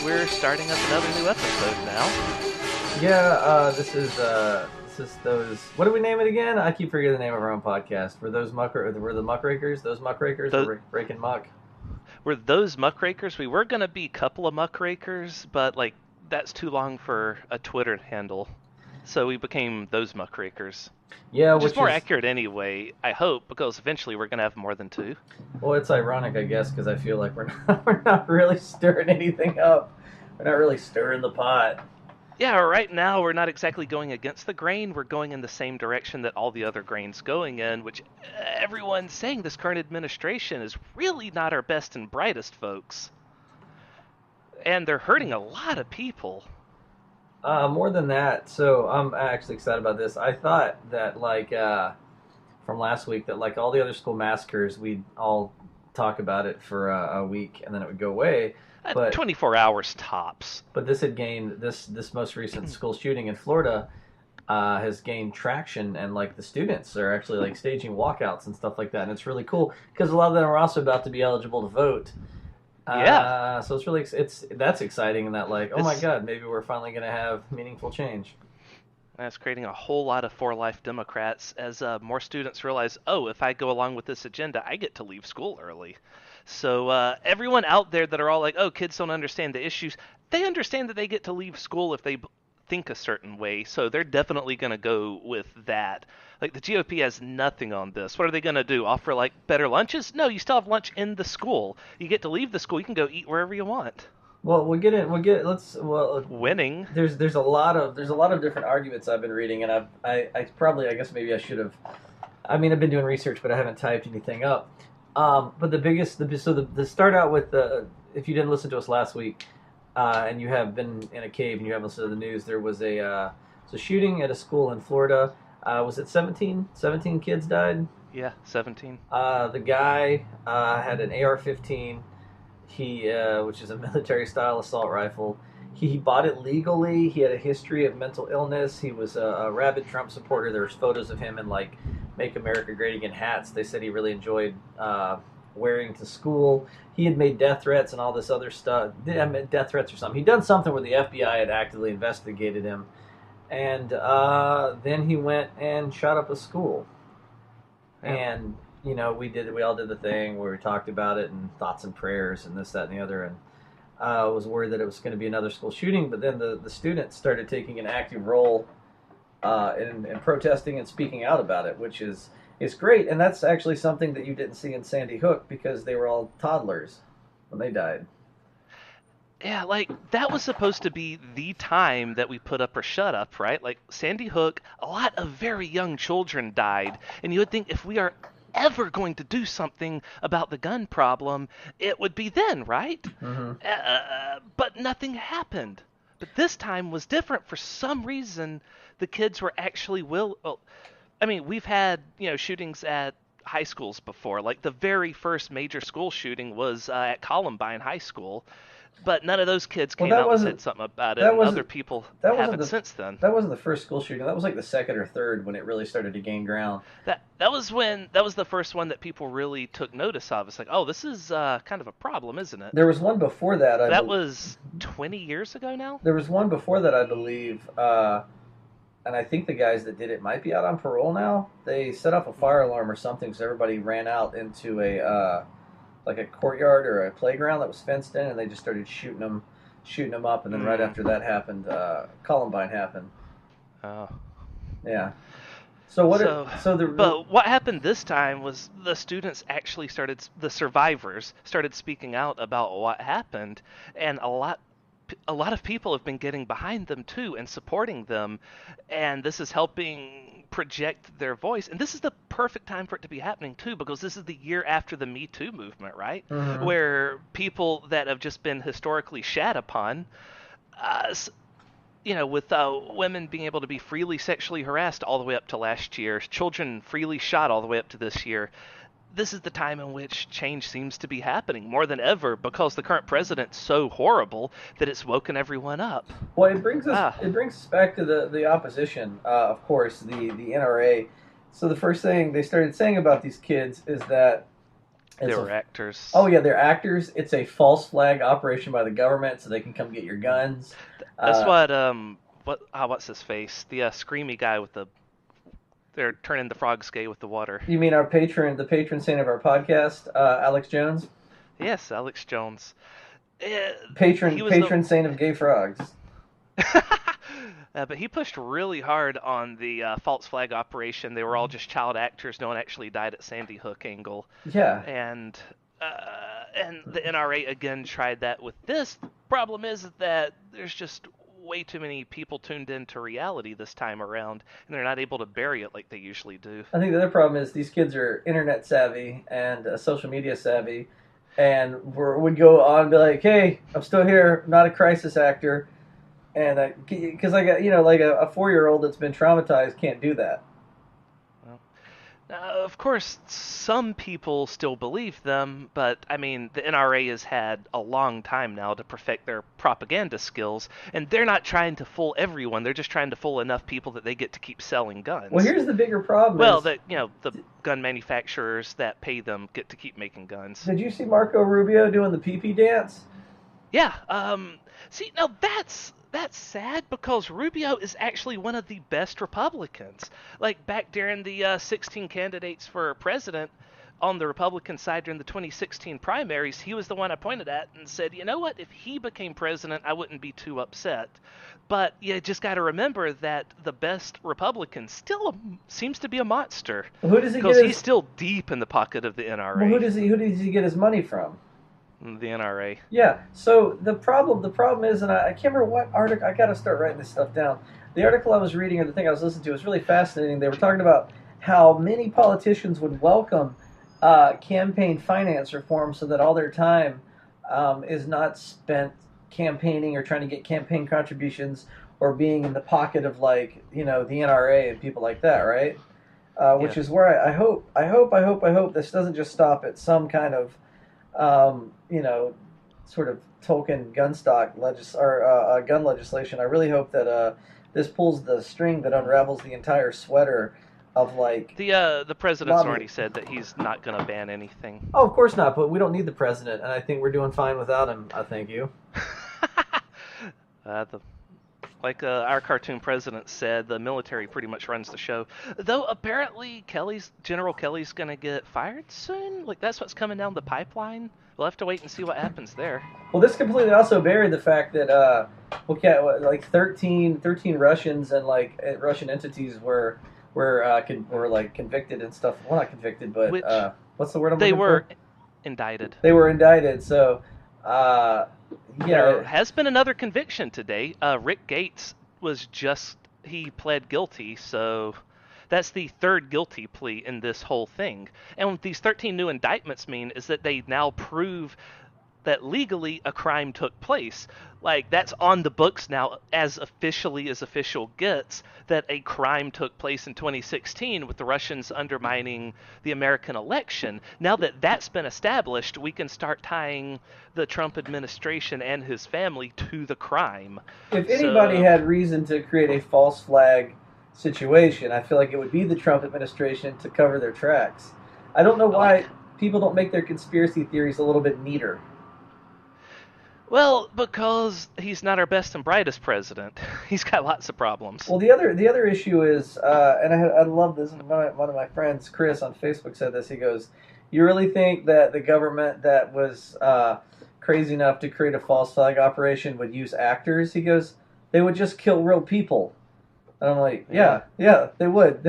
we're starting up another new episode now. Yeah, this is those. What do we name it again? I keep forgetting the name of our own podcast. Were the Muckrakers? Those Muckrakers Those, were raking muck. we're those Muckrakers. We were gonna be a couple of Muckrakers, but that's too long for a Twitter handle, so we became those Muckrakers, Yeah, which is which more is accurate anyway. I hope, because eventually we're gonna have more than two. well, it's ironic, I guess, because I feel like we're not really stirring anything up. We're not really stirring the pot. Yeah, right now we're not exactly going against the grain. We're going in the same direction that all the other grain's going in, which everyone's saying this current administration is really not our best and brightest folks. And they're hurting a lot of people. More than that, so I'm actually excited about this. I thought that from last week that like all the other school massacres, we'd all talk about it for a week and then it would go away. But 24 hours tops. But this had gained this most recent school shooting in Florida has gained traction, and like the students are actually like staging walkouts and stuff like that, and it's really cool because a lot of them are also about to be eligible to vote. Yeah. So that's exciting, and that like, oh my It's, God, maybe we're finally going to have meaningful change. that's creating a whole lot of for-life Democrats as more students realize, oh, if I go along with this agenda, I get to leave school early. So everyone out there that are all like, oh, kids don't understand the issues, they understand that they get to leave school if they think a certain way. So they're definitely going to go with that. Like the GOP has nothing on this. What are they going to do? Offer like better lunches? No, you still have lunch in the school. You get to leave the school. You can go eat wherever you want. Well, we'll get it. We'll get. Let's. Well, Winning. there's a lot of different arguments I've been reading, and I probably I guess maybe I should have. I mean, I've been doing research, but I haven't typed anything up. But the start out with if you didn't listen to us last week, and you have been in a cave and you haven't listened to the news, there was a shooting at a school in Florida. Was it 17? 17 kids died. Yeah, 17. The guy had an AR-15. Which is a military-style assault rifle. He bought it legally. He had a history of mental illness. He was a rabid Trump supporter. There was photos of him in like "Make America Great Again" hats. They said he really enjoyed wearing to school. He had made death threats and all this other stuff. Death threats or something. He'd done something where the FBI had actively investigated him, and then he went and shot up a school. Yeah. And we all did the thing where we talked about it and thoughts and prayers and this, that, and the other, and I was worried that it was going to be another school shooting, but then the students started taking an active role in protesting and speaking out about it, which is great, and that's actually something that you didn't see in Sandy Hook because they were all toddlers when they died. Yeah, like that was supposed to be the time that we put up or shut up, right? Like Sandy Hook, a lot of very young children died, and you would think if we are ever going to do something about the gun problem, it would be then, right? Mm-hmm. But nothing happened. But this time was different for some reason. The kids were actually well, I mean, we've had, shootings at high schools before. Like the very first major school shooting was at Columbine High School. But none of those kids came out and said something about it, and other people haven't since then. That wasn't the first school shooting. That was like the second or third when it really started to gain ground. That was the first one that people really took notice of. It's like, oh, this is kind of a problem, isn't it? There was one before that. That was 20 years ago now? There was one before that, I believe, and I think the guys that did it might be out on parole now. They set off a fire alarm or something, so everybody ran out into a courtyard or a playground that was fenced in, and they just started shooting them up, and then right after that happened, Columbine happened. Oh. Yeah. But what happened this time was the students actually the survivors started speaking out about what happened, and a lot of people have been getting behind them too and supporting them, and this is helping project their voice. And this is the perfect time for it to be happening too, because this is the year after the Me Too movement, right? Mm-hmm. Where people that have just been historically shat upon, with women being able to be freely sexually harassed all the way up to last year, children freely shot all the way up to this year. This is the time in which change seems to be happening more than ever, because the current president's so horrible that it's woken everyone up. Well, it brings us back to the opposition, of course, the NRA. So the first thing they started saying about these kids is that They It's a were Oh actors. yeah, they're actors. It's a false flag operation by the government, so they can come get your guns. That's Uh, what's his face? The screamy guy with the they're turning the frogs gay with the water. you mean our patron, the patron saint of our podcast, Alex Jones, Yes, Alex Jones. Eh, he patron was the patron saint of gay frogs. but he pushed really hard on the false flag operation. They were all just child actors. No one actually died at Sandy Hook angle, Yeah, and the NRA again tried that with this. The problem is that there's just way too many people tuned into reality this time around, and they're not able to bury it like they usually do. I think the other problem is these kids are internet savvy and social media savvy, and would go on and be like, "Hey, I'm still here. I'm not a crisis actor." And because like like a 4-year old that's been traumatized can't do that. Well, of course, some people still believe them, but I mean, the NRA has had a long time now to perfect their propaganda skills, and they're not trying to fool everyone. They're just trying to fool enough people that they get to keep selling Well, guns. here's the bigger problem Well, is, that the gun manufacturers that pay them get to keep making guns. did you see Marco Rubio doing the pee pee dance? Yeah. See, now that's sad because Rubio is actually one of the best Republicans. Like back during the 16 candidates for president on the Republican side during the 2016 primaries, he was the one I pointed at and said, you know what? If he became president, I wouldn't be too upset. But you just got to remember that the best Republican still seems to be a monster Who does he get because he's his? still deep in the pocket of the Well, NRA. who does he get his money from? The NRA. Yeah. So the problem is, and I can't remember what article. I got to start writing this stuff down. The article I was reading or the thing I was listening to was really fascinating. They were talking about how many politicians would welcome campaign finance reform so that all their time is not spent campaigning or trying to get campaign contributions or being in the pocket of like the NRA and people like that, right? Which Yeah. is where I hope this doesn't just stop at some kind of sort of token gun stock gun legislation. I really hope that this pulls the string that unravels the entire sweater of like The president's lobby. already said that he's not going to ban anything. Oh, of course not. But we don't need the president, and I think we're doing fine without him. I thank you. the Like our cartoon president said, the military pretty much runs the show. Though apparently General Kelly's gonna get fired soon. Like that's what's coming down the pipeline. We'll have to wait and see what happens there. Well, this completely also buried the fact that like 13 Russians and like Russian entities were like convicted and stuff. Well, not convicted, but Which what's the word I'm they looking were for? indicted. They were indicted. So uh, There yeah, has been another conviction today. Rick Gates he pled guilty, so that's the third guilty plea in this whole thing. And what these 13 new indictments mean is that they now prove that legally a crime took place. Like that's on the books now as officially as official gets that a crime took place in 2016 with the Russians undermining the American election. Now that that's been established, we can start tying the Trump administration and his family to the crime. if anybody So, had reason to create a false flag situation, I feel like it would be the Trump administration to cover their tracks. I don't know like why people don't make their conspiracy theories a little bit neater. well, because he's not our best and brightest president. He's got lots of problems. Well, the other issue is, and I love this. One of my friends, Chris, on Facebook said this. He goes, "You really think that the government that was crazy enough to create a false flag operation would use actors?" He goes, "They would just kill real people." And I'm like, Yeah. yeah, they would.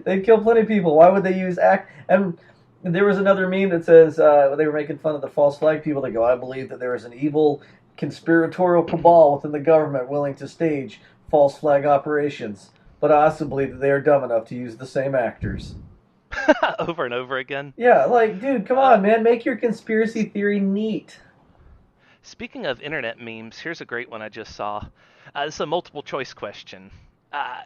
They'd kill plenty of people. Why would they use act? And there was another meme that says they were making fun of the false flag people. They go, I believe that there is an evil conspiratorial cabal within the government willing to stage false flag operations. But I also believe that they are dumb enough to use the same actors. Over and over again. Yeah, like, dude, come Uh, on, man. Make your conspiracy theory neat. Speaking of internet memes, here's a great one I just saw. This is a multiple choice question.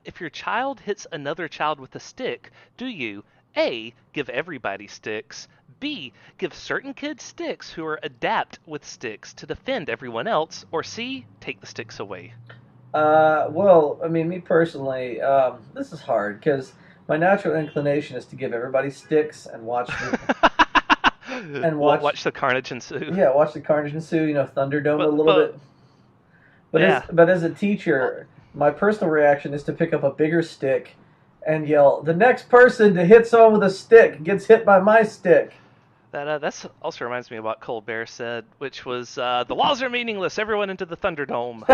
If your child hits another child with a stick, do you A. give everybody sticks, B. give certain kids sticks who are adept with sticks to defend everyone else, or C. take the sticks away? Well, I mean, me personally, this is hard because my natural inclination is to give everybody sticks and watch them. and watch. Watch the carnage ensue. Yeah, watch the carnage ensue. Thunderdome a But little bit. But yeah. as a Well, teacher, my personal reaction is to pick up a bigger stick and yell, "The next person to hit someone with a stick gets hit by my stick." that's also reminds me of what Colbert said, which was the laws are meaningless. Everyone into the Thunderdome.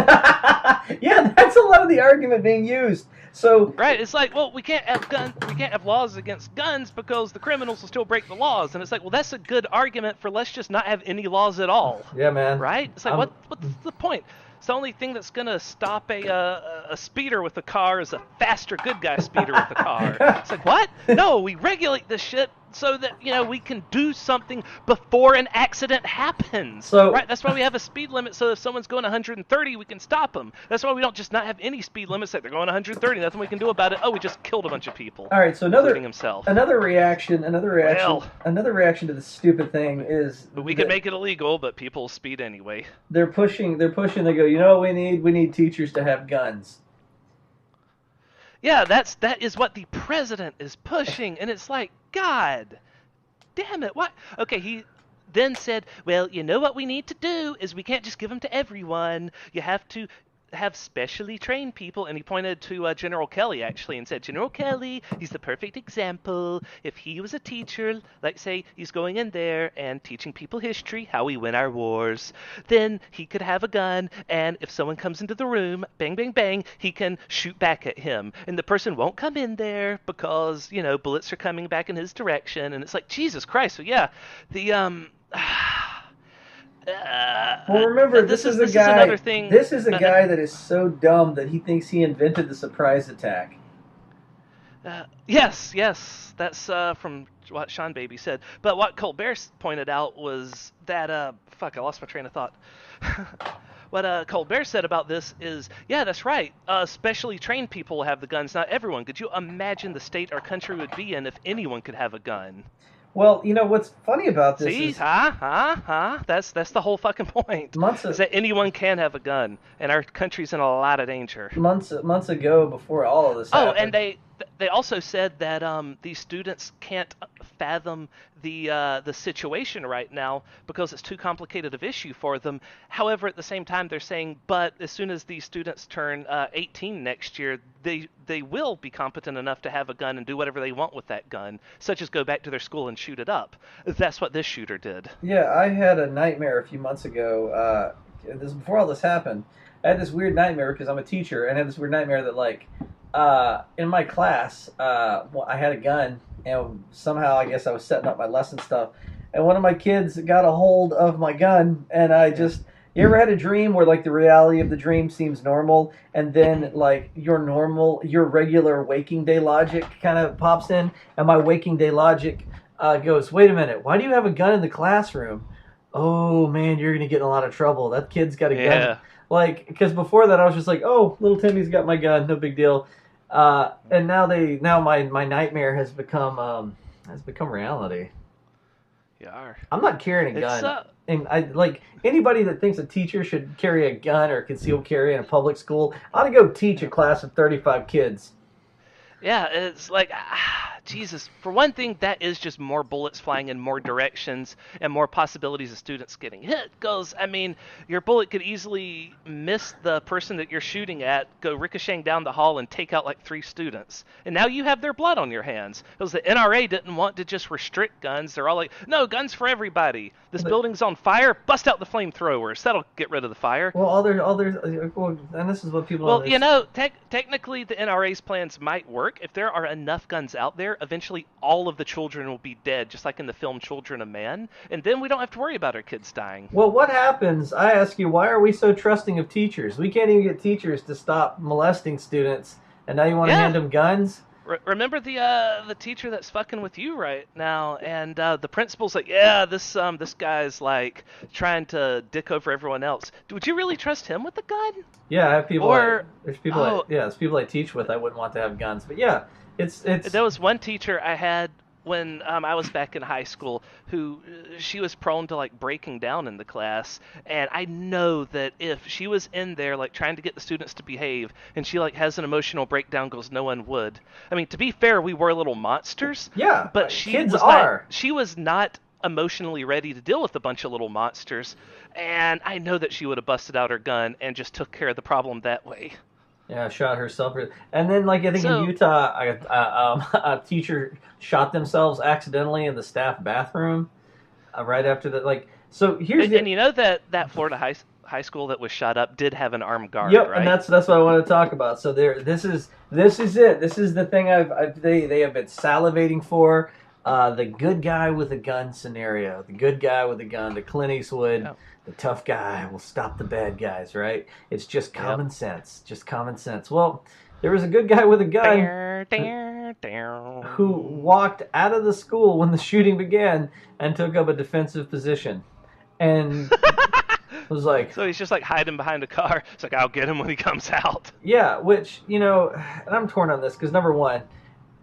Yeah, that's a lot of the argument being used. So, Right? It's like, well, we can't have we can't have laws against guns because the criminals will still break the laws. And it's like, well, that's a good argument for let's just not have any laws at all. yeah, man. Right? It's like, what's the point? It's the only thing that's gonna stop a speeder with a car is a faster good guy speeder with a car. It's like, what? No, we regulate this shit so that we can do something before an accident happens. So, right? That's why we have a speed limit, so if someone's going 130, we can stop them. That's why we don't just not have any speed limits. Like they're going 130, nothing we can do about it. Oh, we just killed a bunch of people. all right. So including himself. another reaction Well. another reaction to this stupid thing is But we could make it illegal, but people speed anyway. they're pushing. They go. You know what we need? We need teachers to have guns. Yeah, that is what the president is pushing, and it's like, God damn it, what? Okay, he then said, well, you know what we need to do is we can't just give them to everyone. You have to have specially trained people, and he pointed to General Kelly, actually, and said, General Kelly, he's the perfect example. If he was a teacher, like, say, he's going in there and teaching people history, how we win our wars, then he could have a gun, and if someone comes into the room, bang, bang, bang, he can shoot back at him. And the person won't come in there because, bullets are coming back in his direction, and it's like, Jesus Christ. So, yeah, the, Well, remember, this is a guy. Another thing. This is a guy that is so dumb that he thinks he invented the surprise attack. Yes, that's from what Sean Baby said. But what Colbert pointed out was that I lost my train of thought. What Colbert said about this is, yeah, that's right. Specially trained people will have the guns, not everyone. Could you imagine the state our country would be in if anyone could have a gun? Well, what's funny about this See, is... That's the whole fucking point. Is that anyone can have a gun, and our country's in a lot of danger. Months ago, before all of this happened... Oh, and they also said that these students can't fathom the situation right now because it's too complicated of issue for them. However, at the same time, they're saying, but as soon as these students turn 18 next year, they will be competent enough to have a gun and do whatever they want with that gun, such as go back to their school and shoot it up. That's what this shooter did. Yeah, I had a nightmare a few months ago. This before all this happened. I had this weird nightmare because I'm a teacher, and I had this weird nightmare that in my class, I had a gun, and somehow I guess I was setting up my lesson stuff, and one of my kids got a hold of my gun, and you ever had a dream where the reality of the dream seems normal, and then your regular waking day logic kind of pops in, and my waking day logic goes, wait a minute, why do you have a gun in the classroom? Oh man, you're gonna get in a lot of trouble. That kid's got a gun. Because before that I was just like, oh, little Timmy's got my gun, no big deal. And now my nightmare has become reality. Yeah. I'm not carrying a gun. And anybody that thinks a teacher should carry a gun or concealed carry in a public school ought to go teach a class of 35 kids. Yeah, it's like, Jesus. For one thing, that is just more bullets flying in more directions and more possibilities of students getting hit. Because, your bullet could easily miss the person that you're shooting at, go ricocheting down the hall, and take out 3 students. And now you have their blood on your hands. Because the NRA didn't want to just restrict guns. They're all like, no, guns for everybody. This building's on fire. Bust out the flamethrowers. That'll get rid of the fire. Well, and this is what people. Well, technically, the NRA's plans might work. If there are enough guns out there, eventually all of the children will be dead, just like in the film Children of Man, and then we don't have to worry about our kids dying. Well, what happens, I ask you, why are we so trusting of teachers? We can't even get teachers to stop molesting students, and now you want to hand them guns? Remember the teacher that's fucking with you right now, and the principal's like, yeah, this guy's trying to dick over everyone else. Would you really trust him with a gun? Yeah, I have people. There's people I teach with. I wouldn't want to have guns, but yeah, it's. There was one teacher I had when I was back in high school who she was prone to breaking down in the class, and I know that if she was in there trying to get the students to behave and she has an emotional breakdown because no one would. To be fair, we were little monsters. Yeah, but kids are. She was not emotionally ready to deal with a bunch of little monsters, and I know that she would have busted out her gun and just took care of the problem that way. Yeah, shot herself. And then, like, I think in So, Utah, a teacher shot themselves accidentally in the staff bathroom right after that. Like, so here's and the. you know that Florida high school that was shot up did have an armed guard, Yep, and right? that's what I want to talk about. So there, this is it. This is the thing they have been salivating for. The good guy with a gun scenario. The good guy with a gun. The Clint Eastwood. Yeah. The tough guy will stop the bad guys. Right? It's just Yep. common sense. Just common sense. Well, there was a good guy with a gun who walked out of the school when the shooting began and took up a defensive position, and was like, So he's just like hiding behind a car. It's like, I'll get him when he comes out. yeah, which, and I'm torn on this because number one,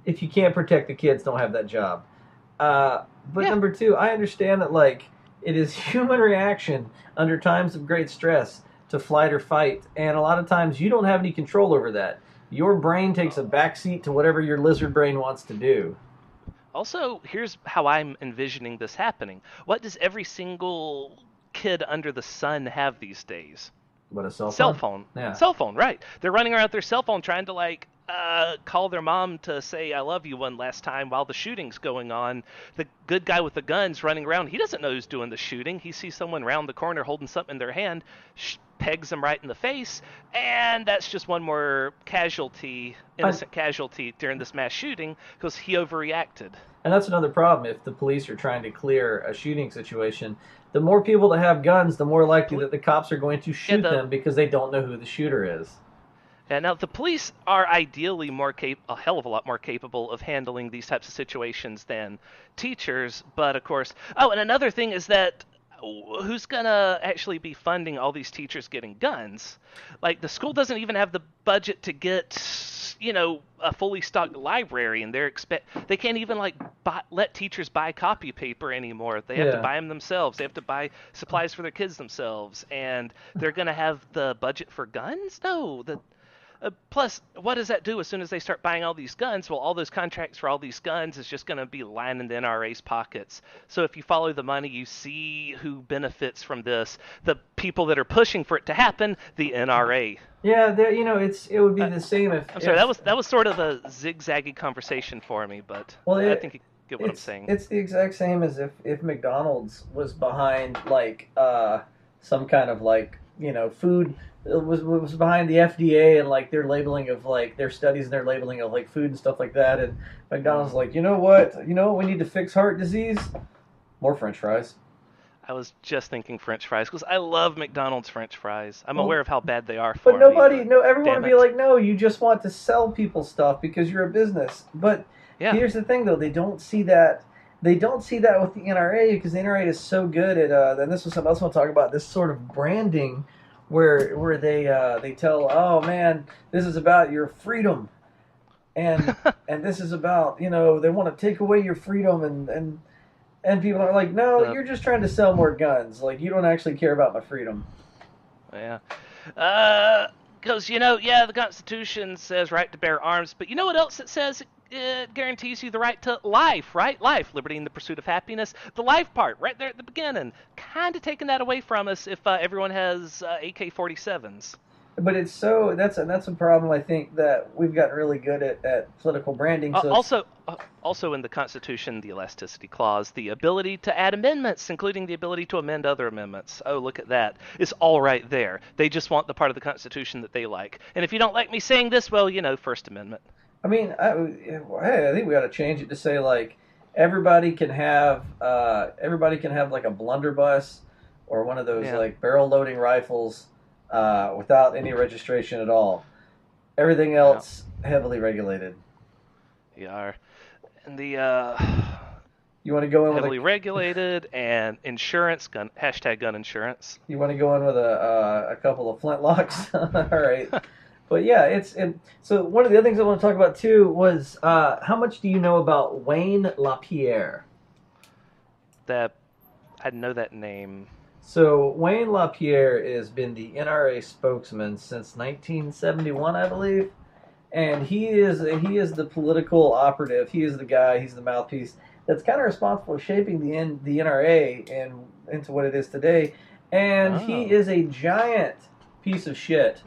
if you can't protect the kids, don't have that job. But Yeah. number two, I understand that, like, it is human reaction under times of great stress to flight or fight, and a lot of times you don't have any control over that. Your brain takes a backseat to whatever your lizard brain wants to do. Also, here's how I'm envisioning this happening. What does every single kid under the sun have these days? But a cell Cell phone? phone. Yeah. Cell phone, right. They're running around with their cell phone trying to, like, call their mom to say I love you one last time while the shooting's going on. The good guy with the gun's running around. He doesn't know who's doing the shooting. He sees someone round the corner holding something in their hand, pegs them right in the face, and that's just one more casualty, innocent casualty during this mass shooting because he overreacted. And that's another problem. If the police are trying to clear a shooting situation, the more people that have guns, the more likely that the cops are going to shoot them because they don't know who the shooter is. And now the police are ideally a hell of a lot more capable of handling these types of situations than teachers. But of course, and another thing is that who's gonna actually be funding all these teachers getting guns? Like, the school doesn't even have the budget to get, a fully stocked library, and they can't even let teachers buy copy paper anymore. They have to buy them themselves. They have to buy supplies for their kids themselves, and they're gonna have the budget for guns? No, plus, what does that do as soon as they start buying all these guns? Well, all those contracts for all these guns is just going to be lining the NRA's pockets. So if you follow the money, you see who benefits from this. The people that are pushing for it to happen, the NRA. Yeah, it would be the same if. I'm sorry, that was sort of a zigzaggy conversation for me, but I think you get what I'm saying. It's the exact same as if McDonald's was behind, like, some kind of, like, food. It was behind the FDA and, like, their labeling of, like, their studies and their labeling of, like, food and stuff like that. And McDonald's like, you know what we need to fix heart disease? More French fries. I was just thinking French fries because I love McDonald's French fries. I'm aware of how bad they are for but me. Everyone would be like, no, you just want to sell people stuff because you're a business. But here's the thing, though, they don't see that. They don't see that with the NRA because the NRA is so good at. And this was something else I want to talk about. This sort of branding, where they tell, oh man, this is about your freedom, and and this is about, they want to take away your freedom, and people are like, no, you're just trying to sell more guns. Like, you don't actually care about my freedom. Yeah. Because, the Constitution says right to bear arms, but you know what else it says? It guarantees you the right to life, right? Life, liberty, and the pursuit of happiness. The life part, right there at the beginning. Kind of taking that away from us if everyone has AK-47s. But it's that's a problem, I think, that we've gotten really good at political branding. So also in the Constitution, the elasticity clause, the ability to add amendments, including the ability to amend other amendments. Oh, look at that. It's all right there. They just want the part of the Constitution that they like. And if you don't like me saying this, well, First Amendment. I mean, I think we ought to change it to say, like, everybody can have like a blunderbuss or one of those like barrel loading rifles without any registration at all. Everything else heavily regulated. Yeah, and the you want to go in heavily with regulated and insurance gun #gun insurance. You want to go in with a couple of flintlocks, all right. But yeah, so one of the other things I want to talk about too was how much do you know about Wayne LaPierre? I know that name. So Wayne LaPierre has been the NRA spokesman since 1971, I believe, and he is the political operative. He is the guy. He's the mouthpiece. that's kind of responsible for shaping the NRA and into what it is today. And he Oh. is a giant piece of shit.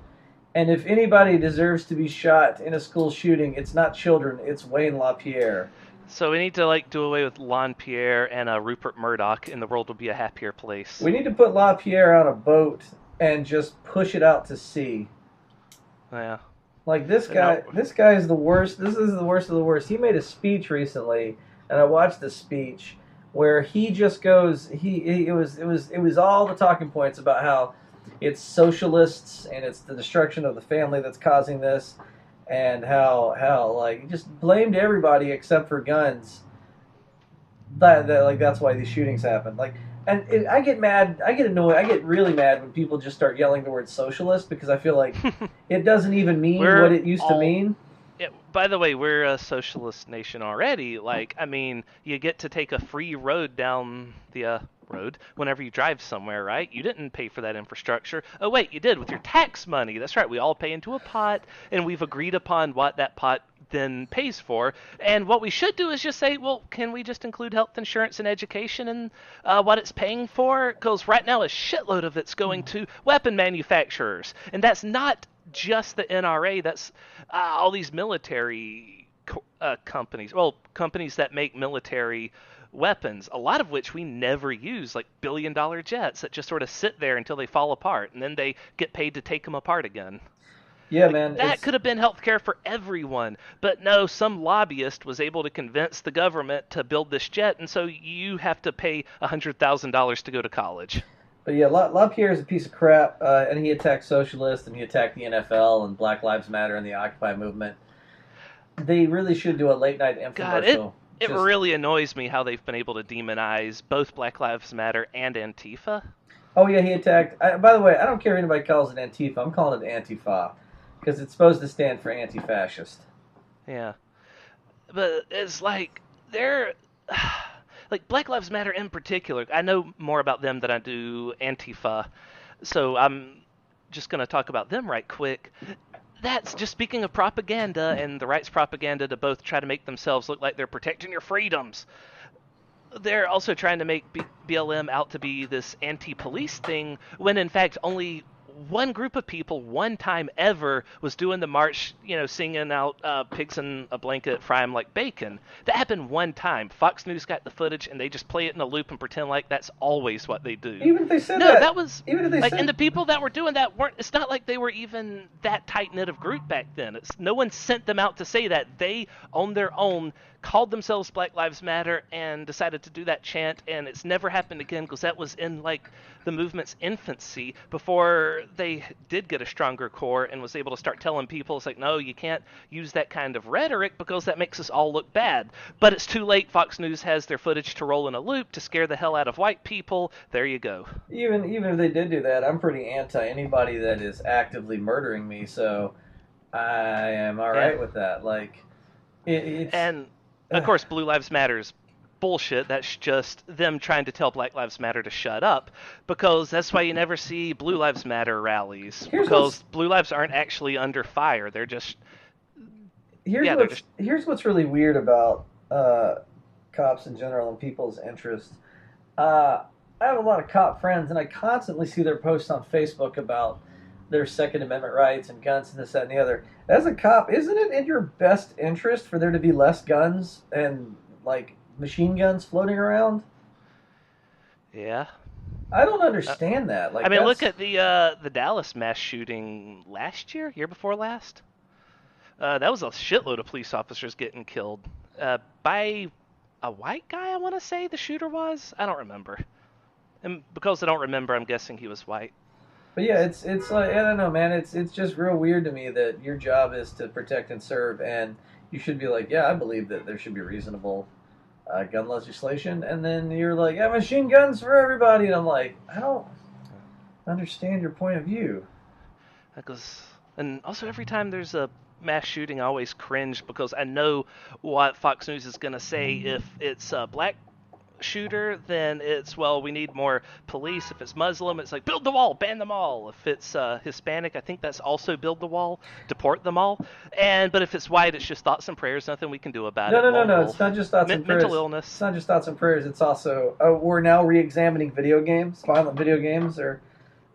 And if anybody deserves to be shot in a school shooting, it's not children, it's Wayne LaPierre. So we need to like do away with LaPierre and Rupert Murdoch, and the world will be a happier place. We need to put LaPierre on a boat and just push it out to sea. Yeah. Like No. this guy is the worst. This is the worst of the worst. He made a speech recently, and I watched the speech where he just goes. It was all the talking points about how it's socialists and it's the destruction of the family that's causing this, and how like he just blamed everybody except for guns. That like that's why these shootings happen. Like, and I get mad, I get annoyed, I get really mad when people just start yelling the word socialist because I feel like it doesn't even mean what We're it used to all. mean. Yeah, by the way, we're a socialist nation already. Like, I mean, you get to take a free road down the road whenever you drive somewhere, right? You didn't pay for that infrastructure. Oh, wait, you did with your tax money. That's right. We all pay into a pot, and we've agreed upon what that pot then pays for. And what we should do is just say, well, can we just include health insurance and education in what it's paying for? Because right now, a shitload of it's going to weapon manufacturers, and that's not just the NRA. That's all these military companies. Well, companies that make military weapons, a lot of which we never use, like billion-dollar jets that just sort of sit there until they fall apart, and then they get paid to take them apart again. Yeah, Like man, that it's could have been healthcare for everyone, but no, some lobbyist was able to convince the government to build this jet, and so you have to pay $100,000 to go to college. but yeah, LaPierre is a piece of crap, and he attacked socialists and he attacked the NFL and Black Lives Matter and the Occupy movement. They really should do a late night God, it infomercial. it Just really annoys me how they've been able to demonize both Black Lives Matter and Antifa. oh yeah, he attacked. By the way, I don't care if anybody calls it Antifa. I'm calling it Antifa because it's supposed to stand for anti-fascist. Yeah, but it's like they're like Black Lives Matter in particular. I know more about them than I do Antifa, so I'm just gonna talk about them right quick. That's just speaking of propaganda and the right's propaganda to both try to make themselves look like they're protecting your freedoms. They're also trying to make BLM out to be this anti-police thing when in fact only one group of people one time ever was doing the march, singing out pigs in a blanket, fry 'em like bacon. That happened one time. Fox News got the footage and they just play it in a loop and pretend like that's always what they do. Even if they said No, that, that was even if they like, and said, the people that were doing that weren't, it's not like they were even that tight knit of group back then. No one sent them out to say that. They, on their own, called themselves Black Lives Matter and decided to do that chant, and it's never happened again because that was in like the movement's infancy before they did get a stronger core and was able to start telling people it's like, no, you can't use that kind of rhetoric because that makes us all look bad. But it's too late. Fox News has their footage to roll in a loop to scare the hell out of white people. There you go. even if they did do that, I'm pretty anti anybody that is actively murdering me. So I am all Yeah. right with that. Like it's And of course, Blue Lives Matter's bullshit. That's just them trying to tell Black Lives Matter to shut up, because that's why you never see Blue Lives Matter rallies, here's because what's Blue Lives aren't actually under fire. They're just, here's yeah, they're what's just, here's what's really weird about cops in general and people's interests. I have a lot of cop friends, and I constantly see their posts on Facebook about their Second Amendment rights and guns and this, that, and the other. As a cop, isn't it in your best interest for there to be less guns and like machine guns floating around? yeah. I don't Uh, understand that. I Like mean, look that's at the Dallas mass shooting last year before last. That was a shitload of police officers getting killed by a white guy. I want to say the shooter was. I don't remember. And because I don't remember, I'm guessing he was white. But yeah, it's like I don't know, man. It's just real weird to me that your job is to protect and serve, and you should be like, yeah, I believe that there should be reasonable gun legislation, and then you're like, yeah, machine guns for everybody, and I'm like, I don't understand your point of view. Because, and also every time there's a mass shooting, I always cringe because I know what Fox News is going to say if it's a black shooter, then it's, well, we need more police. If it's Muslim, it's like, build the wall, ban them all. If it's Hispanic, I think that's also build the wall, deport them all. But if it's white, it's just thoughts and prayers, nothing we can do about No, it. no, no, Lone no. It's wolf. not just thoughts and Mental prayers. It's illness. not just thoughts and prayers. It's also we're now re-examining video games. Violent video games are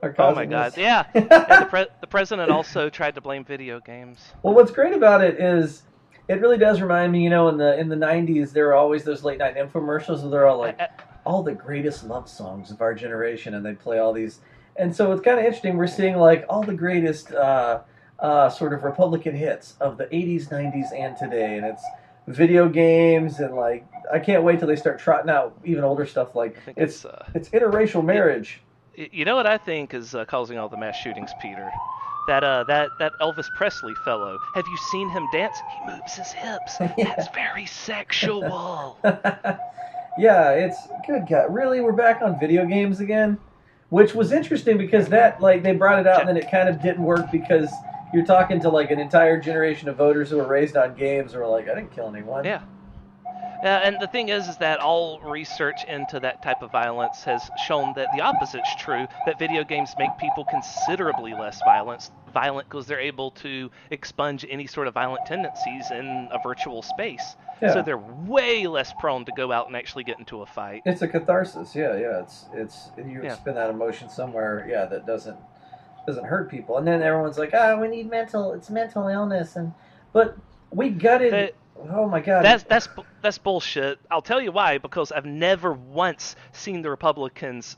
Oh my causing God, this. yeah. Yeah, the president also tried to blame video games. Well, what's great about it is it really does remind me, in the '90s, there were always those late night infomercials where they're all like, all the greatest love songs of our generation, and they'd play all these. And so it's kind of interesting. We're seeing like all the greatest sort of Republican hits of the '80s, '90s, and today, and it's video games and like I can't wait till they start trotting out even older stuff like I think it's interracial marriage. You know what I think is causing all the mass shootings, Peter? That Elvis Presley fellow. Have you seen him dance? He moves his hips. Yeah. That's very sexual. Yeah, it's good God. Really, we're back on video games again, which was interesting because that like they brought it out and then it kind of didn't work because you're talking to like an entire generation of voters who were raised on games who were like, I didn't kill anyone. Yeah. And the thing is that all research into that type of violence has shown that the opposite's true, that video games make people considerably less violent because they're able to expunge any sort of violent tendencies in a virtual space. Yeah. So they're way less prone to go out and actually get into a fight. It's a catharsis. Yeah. It's you Yeah. spend that emotion somewhere. Yeah, that doesn't hurt people. And then everyone's like, we need it's mental illness, but we gutted. Oh my God. That's bullshit. I'll tell you why. Because I've never once seen the Republicans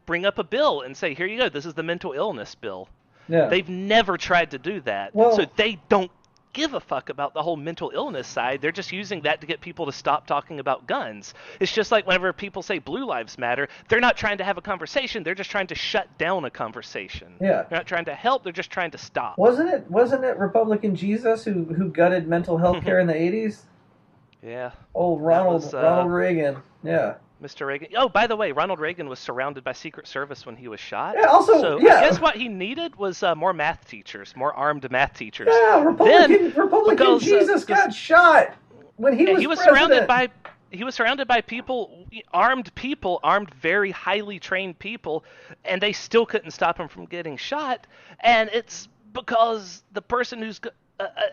bring up a bill and say, "Here you go. This is the mental illness bill." Yeah. They've never tried to do that. Well, so they don't give a fuck about the whole mental illness side. They're just using that to get people to stop talking about guns. It's just like whenever people say Blue Lives Matter, they're not trying to have a conversation. They're just trying to shut down a conversation. Yeah. They're not trying to help. They're just trying to stop. Wasn't it Republican Jesus who gutted mental health care in the 80s? Yeah. Oh, Ronald Reagan. Yeah. Mr. Reagan. Oh, by the way, Ronald Reagan was surrounded by Secret Service when he was shot. Yeah, also, so yeah. I guess what he needed was more math teachers, more armed math teachers. Yeah, Republican Jesus got shot when he was president. He was surrounded by people, armed, very highly trained people, and they still couldn't stop him from getting shot. And it's because the person who's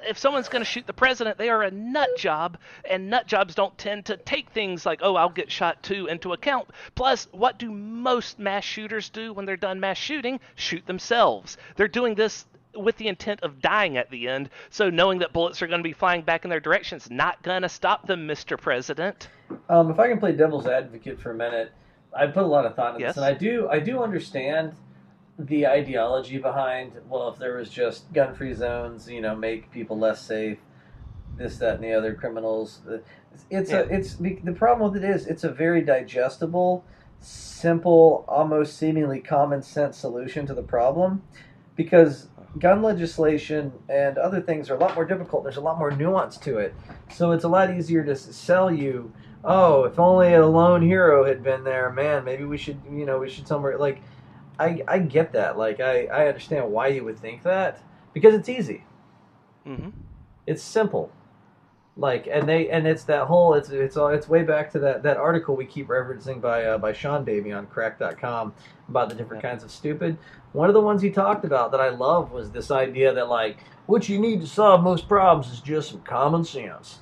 if someone's going to shoot the president, they are a nut job, and nut jobs don't tend to take things like, oh, I'll get shot too, into account. Plus, what do most mass shooters do when they're done mass shooting? Shoot themselves. They're doing this with the intent of dying at the end, so knowing that bullets are going to be flying back in their direction is not going to stop them, Mr. President. If I can play devil's advocate for a minute, I put a lot of thought into Yes. this, and I do understand the ideology behind, well, if there was just gun-free zones, make people less safe, this, that, and the other criminals. The problem with it is it's a very digestible, simple, almost seemingly common sense solution to the problem, because gun legislation and other things are a lot more difficult. There's a lot more nuance to it, so it's a lot easier to sell you. Oh, if only a lone hero had been there, man, maybe we should somewhere like. I get that. Like I understand why you would think that because it's easy. Mm-hmm. It's simple. Like and it's that whole it's way back to that article we keep referencing by Sean Baby on crack.com about the different kinds of stupid. One of the ones he talked about that I love was this idea that like what you need to solve most problems is just some common sense.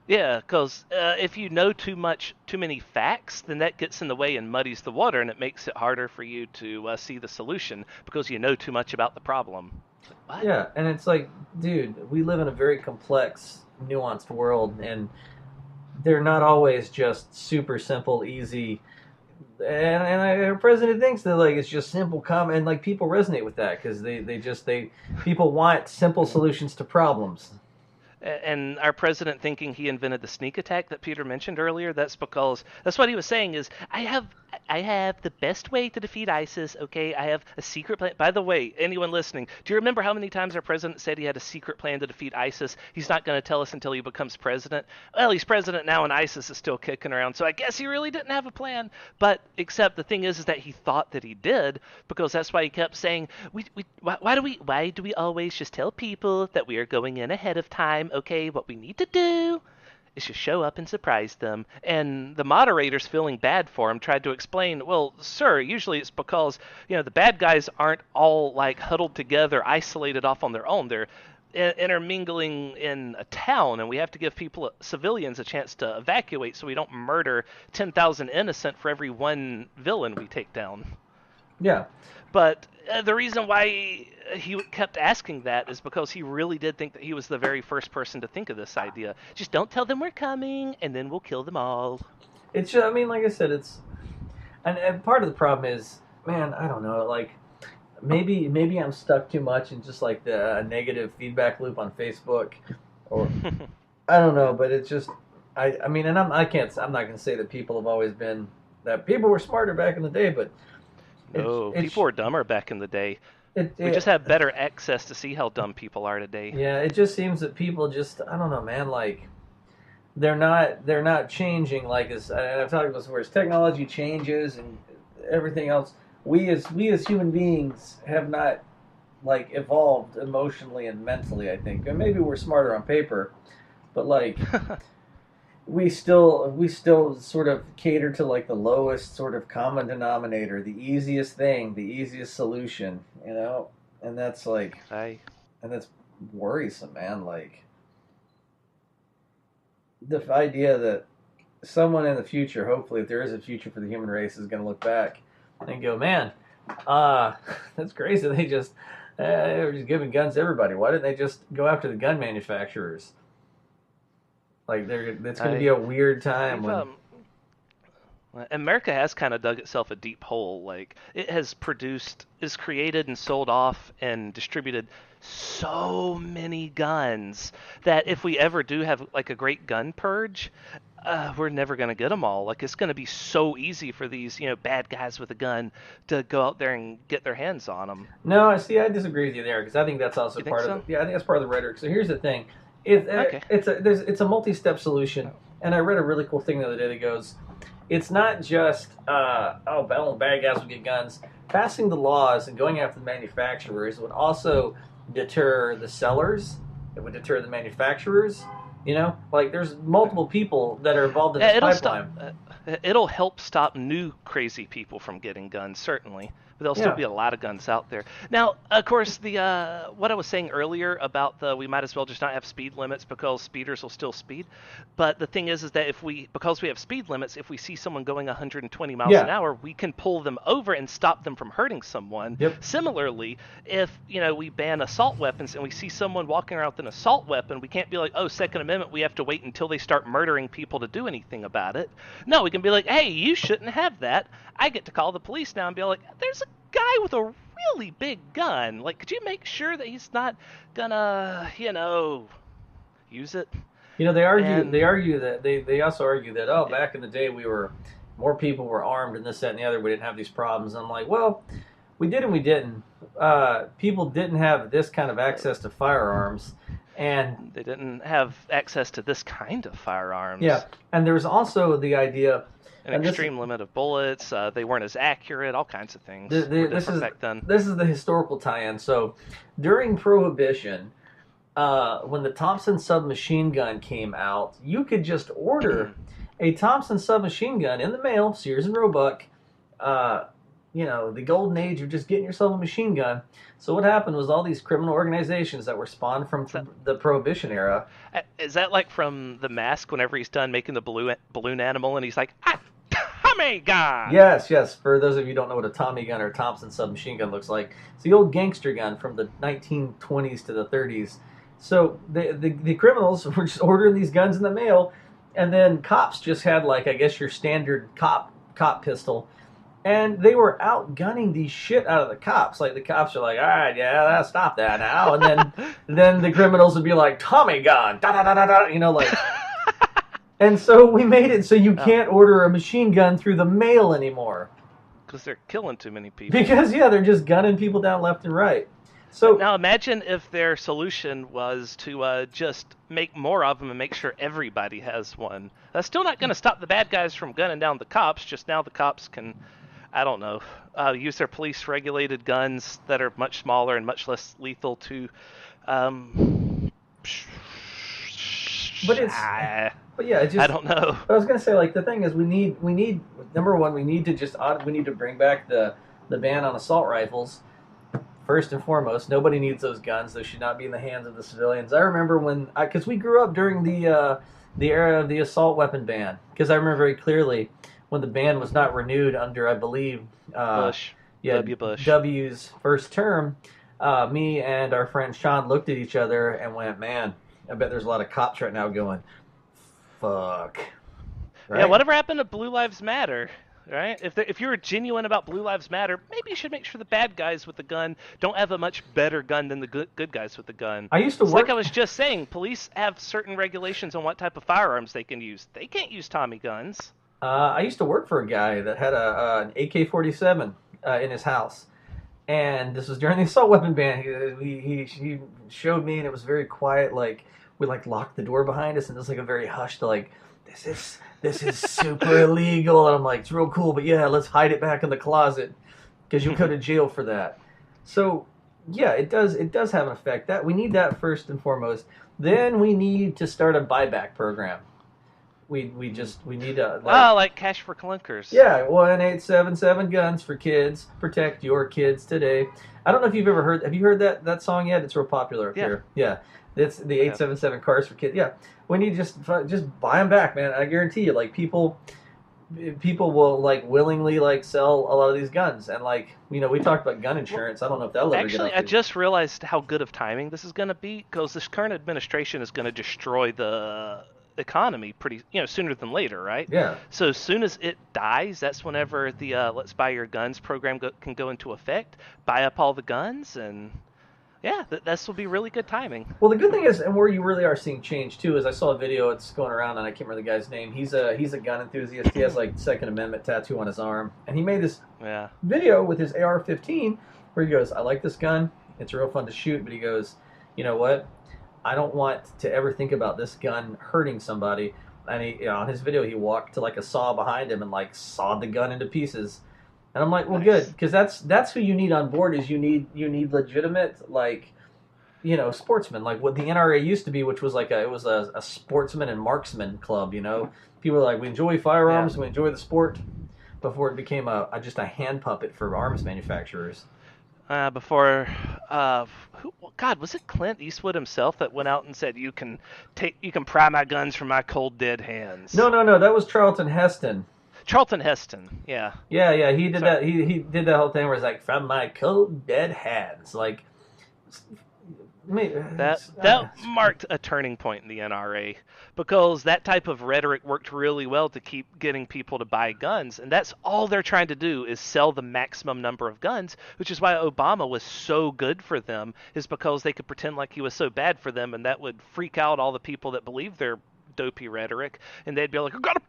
Yeah, because if you know too many facts, then that gets in the way and muddies the water, and it makes it harder for you to see the solution because you know too much about the problem. What? Yeah, and it's like, dude, we live in a very complex, nuanced world, and they're not always just super simple, easy. And our president thinks that like it's just simple, common, and like people resonate with that because people want simple solutions to problems. And our president thinking he invented the sneak attack that Peter mentioned earlier, that's because that's what he was saying is, I have the best way to defeat ISIS, okay? I have a secret plan. By the way, anyone listening, do you remember how many times our president said he had a secret plan to defeat ISIS? He's not going to tell us until he becomes president. Well, he's president now and ISIS is still kicking around, so I guess he really didn't have a plan. But except the thing is that he thought that he did, because that's why he kept saying, why do we always just tell people that we are going in ahead of time, okay? What we need to do is you show up and surprise them. And the moderators, feeling bad for him, tried to explain, well, sir, usually it's because, the bad guys aren't all like huddled together, isolated off on their own. They're intermingling in a town, and we have to give civilians, a chance to evacuate so we don't murder 10,000 innocent for every one villain we take down. Yeah. But the reason why he kept asking that is because he really did think that he was the very first person to think of this idea. Just don't tell them we're coming, and then we'll kill them all. It's just, I mean, like I said, it's, and part of the problem is, man, I don't know, like, maybe I'm stuck too much in just like the negative feedback loop on Facebook, or I don't know, but it's just, I mean, and I'm not going to say that people have always been, that people were smarter back in the day, but no, people were dumber back in the day. We just have better access to see how dumb people are today. Yeah, it just seems that people just, I don't know, man, like, they're not changing like as, and I've talked about this before, as technology changes and everything else, we as human beings have not like evolved emotionally and mentally, I think. And maybe we're smarter on paper, but like we still sort of cater to like the lowest sort of common denominator, the easiest thing, the easiest solution, and that's like and that's worrisome, man. Like the idea that someone in the future, hopefully if there is a future for the human race, is going to look back and go, man, that's crazy. They were just giving guns to everybody. Why didn't they just go after the gun manufacturers? Like, it's going to be a weird time when... America has kind of dug itself a deep hole. Like, it has created and sold off and distributed so many guns that if we ever do have like a great gun purge, we're never going to get them all. Like, it's going to be so easy for these, bad guys with a gun to go out there and get their hands on them. No, see, I disagree with you there, because I think that's also part of the... Yeah, I think that's part of the rhetoric. So here's the thing. It's a multi-step solution, and I read a really cool thing the other day that goes, it's not just, bad guys will get guns. Passing the laws and going after the manufacturers would also deter the sellers. It would deter the manufacturers. Like there's multiple people that are involved in this pipeline. It'll help stop new crazy people from getting guns, certainly. But there'll still be a lot of guns out there. Now, of course, the what I was saying earlier about we might as well just not have speed limits because speeders will still speed. But the thing is that because we have speed limits, if we see someone going 120 miles an hour, we can pull them over and stop them from hurting someone. Yep. Similarly, if we ban assault weapons and we see someone walking around with an assault weapon, we can't be like, oh, Second Amendment, we have to wait until they start murdering people to do anything about it. No, we can be like, hey, you shouldn't have that. I get to call the police now and be like, there's a guy with a really big gun. Like, could you make sure that he's not gonna, use it? They argue that they also argue that, back in the day more people were armed and this, that, and the other. We didn't have these problems. And I'm like, well, we did and we didn't. People didn't have this kind of access to firearms. And they didn't have access to this kind of firearms. Yeah, and there's also the idea... An extreme limit of bullets. They weren't as accurate. All kinds of things were different back then. This is the historical tie-in. So, during Prohibition, when the Thompson submachine gun came out, you could just order a Thompson submachine gun in the mail, Sears and Roebuck. The golden age of just getting yourself a machine gun. So what happened was all these criminal organizations that were spawned from the Prohibition era. Is that like from The Mask, whenever he's done making the balloon animal and he's like, Tommy gun! Yes. For those of you who don't know what a Tommy gun or a Thompson submachine gun looks like, it's the old gangster gun from the 1920s to the 30s. So the criminals were just ordering these guns in the mail, and then cops just had, like, I guess your standard cop pistol. And they were outgunning the shit out of the cops. Like, the cops are like, all right, yeah, stop that now. And then the criminals would be like, Tommy gun, da-da-da-da-da, like. And so we made it so you can't order a machine gun through the mail anymore. Because they're killing too many people. Because, they're just gunning people down left and right. So now imagine if their solution was to just make more of them and make sure everybody has one. That's still not going to stop the bad guys from gunning down the cops. Just now the cops can... I don't know, use their police-regulated guns that are much smaller and much less lethal to... But But yeah, it I just. don't know. But I was gonna say, like, the thing is, we need number one, we need to bring back the ban on assault rifles. First and foremost, nobody needs those guns. Those should not be in the hands of the civilians. I remember because we grew up during the era of the assault weapon ban. Because I remember very clearly when the ban was not renewed under, I believe, uh, Bush. yeah, W. Bush. W's first term. Me and our friend Sean looked at each other and went, "Man, I bet there's a lot of cops right now going, fuck." Yeah, Right? whatever happened to Blue Lives Matter? Right? If you're genuine about Blue Lives Matter, maybe you should make sure the bad guys with the gun don't have a much better gun than the good guys with the gun. I used to It's like work. I was just saying, police have certain regulations on what type of firearms they can use. They can't use Tommy guns. I used to work for a guy that had an AK-47 in his house, and this was during the assault weapon ban. He showed me, and it was very quiet. Like we like locked the door behind us, and it was like a very hushed, like this is super illegal. And I'm like, it's real cool, but yeah, let's hide it back in the closet because you'll go to jail for that. So yeah, it does have an effect. That we need that first and foremost. Then we need to start a buyback program. We need to Ah, like cash for clunkers. yeah, 1877 guns for kids. Protect your kids today. I don't know if you've ever heard. Have you heard that song yet? It's real popular up Yeah. here. Yeah, it's the Yeah. 877 cars for kids. Yeah, we need to just buy them back, man. I guarantee you, like people will like willingly like sell a lot of these guns, and like we talked about gun insurance. I don't know if that'll ever get Actually, up I to. just realized how good of timing this is going to be because this current administration is going to destroy the economy pretty, sooner than later, right? Yeah. So as soon as it dies, that's whenever the Let's Buy Your Guns program can go into effect. Buy up all the guns, and yeah, this will be really good timing. Well, the good thing is, and where you really are seeing change too, is I saw a video. It's going around, and I can't remember the guy's name. He's a gun enthusiast. He has like Second Amendment tattoo on his arm, and he made this Yeah. video with his AR-15 where he goes, "I like this gun. It's real fun to shoot," but he goes, "You know what? I don't want to ever think about this gun hurting somebody." And on his video, he walked to like a saw behind him and like sawed the gun into pieces. And I'm like, well, Nice. good, because that's who you need on board. Is you need legitimate like sportsmen, like what the NRA used to be, which was like a sportsman and marksman club. People are like, we enjoy firearms, Yeah. we enjoy the sport, before it became just a hand puppet for arms manufacturers. Before, God, was it Clint Eastwood himself that went out and said, you can pry my guns from my cold dead hands"? No, that was Charlton Heston. Charlton Heston, yeah. Yeah, he did Sorry. that. He did that whole thing where it's like, from my cold dead hands, like. That marked a turning point in the NRA because that type of rhetoric worked really well to keep getting people to buy guns, and that's all they're trying to do is sell the maximum number of guns, which is why Obama was so good for them, is because they could pretend like he was so bad for them, and that would freak out all the people that believe their dopey rhetoric, and they'd be like, gotta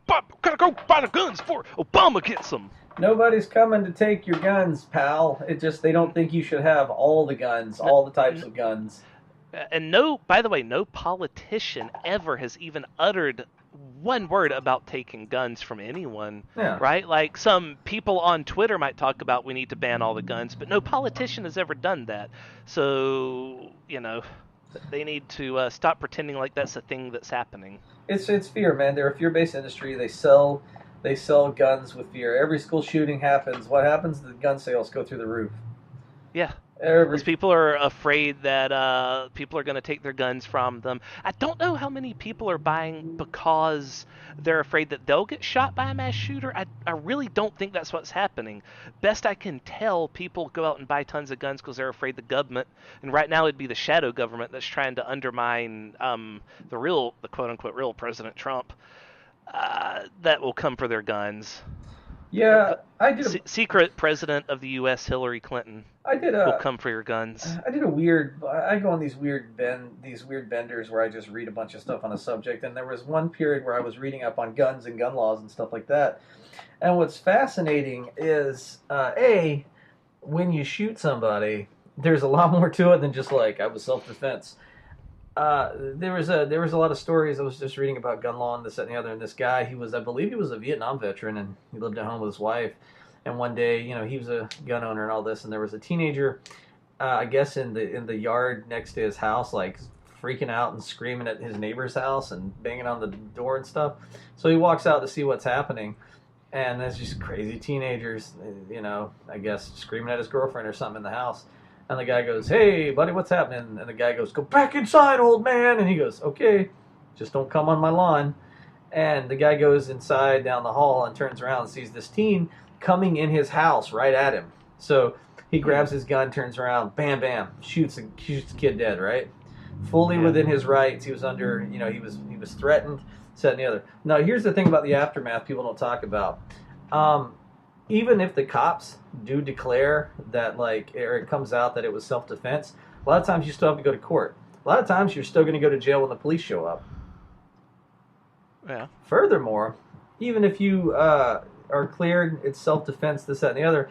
go buy the guns before Obama gets them. Nobody's coming to take your guns, pal. It just they don't think you should have all the guns, all the types of guns. And by the way, no politician ever has even uttered one word about taking guns from anyone, Yeah. right? Like some people on Twitter might talk about we need to ban all the guns, but no politician has ever done that. So, they need to stop pretending like that's a thing that's happening. It's fear, man. They're a fear-based industry. They sell guns with fear. Every school shooting happens. What happens? The gun sales go through the roof. Yeah. Every Because people are afraid that people are going to take their guns from them. I don't know how many people are buying because they're afraid that they'll get shot by a mass shooter. I really don't think that's what's happening. Best I can tell, people go out and buy tons of guns because they're afraid the government, and right now it'd be the shadow government that's trying to undermine the quote-unquote real President Trump, that will come for their guns. yeah, I did. Secret President of the U.S. Hillary Clinton I did will a. come for your guns. I did a weird. I go on these weird benders where I just read a bunch of stuff on a subject. And there was one period where I was reading up on guns and gun laws and stuff like that. And what's fascinating is, when you shoot somebody, there's a lot more to it than just like I was self-defense. There was a lot of stories. I was just reading about gun law and this, that, and the other. And this guy, I believe he was a Vietnam veteran, and he lived at home with his wife. And one day, he was a gun owner and all this, and there was a teenager, I guess in the yard next to his house, like freaking out and screaming at his neighbor's house and banging on the door and stuff. So he walks out to see what's happening, and there's just crazy teenagers, I guess screaming at his girlfriend or something in the house. And the guy goes, "Hey, buddy, what's happening?" And the guy goes, "Go back inside, old man." And he goes, "Okay, just don't come on my lawn." And the guy goes inside down the hall and turns around and sees this teen coming in his house right at him. So he grabs his gun, turns around, bam, bam, shoots the kid dead, right? Fully within his rights. He was under, he was threatened, said and the other. Now, here's the thing about the aftermath people don't talk about. Even if the cops do declare that, or it comes out that it was self-defense, a lot of times you still have to go to court. A lot of times you're still going to go to jail when the police show up. Yeah. Furthermore, even if you are cleared, it's self-defense, this, that, and the other,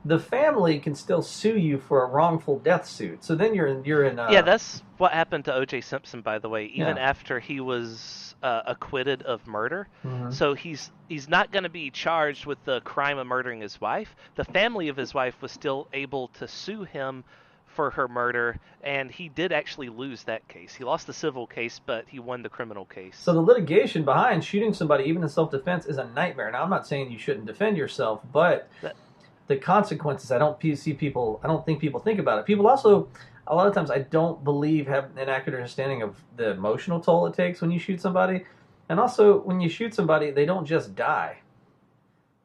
the family can still sue you for a wrongful death suit. So then you're in. Yeah, that's what happened to O.J. Simpson, by the way. Even Yeah. after he was acquitted of murder, Mhm. so he's not going to be charged with the crime of murdering his wife. The family of his wife was still able to sue him for her murder, and he did actually lose that case. He lost the civil case, but he won the criminal case. So the litigation behind shooting somebody, even in self-defense, is a nightmare. Now, I'm not saying you shouldn't defend yourself, but the consequences, I don't think people think about it. People also, a lot of times, I don't believe have an accurate understanding of the emotional toll it takes when you shoot somebody. And also, when you shoot somebody, they don't just die.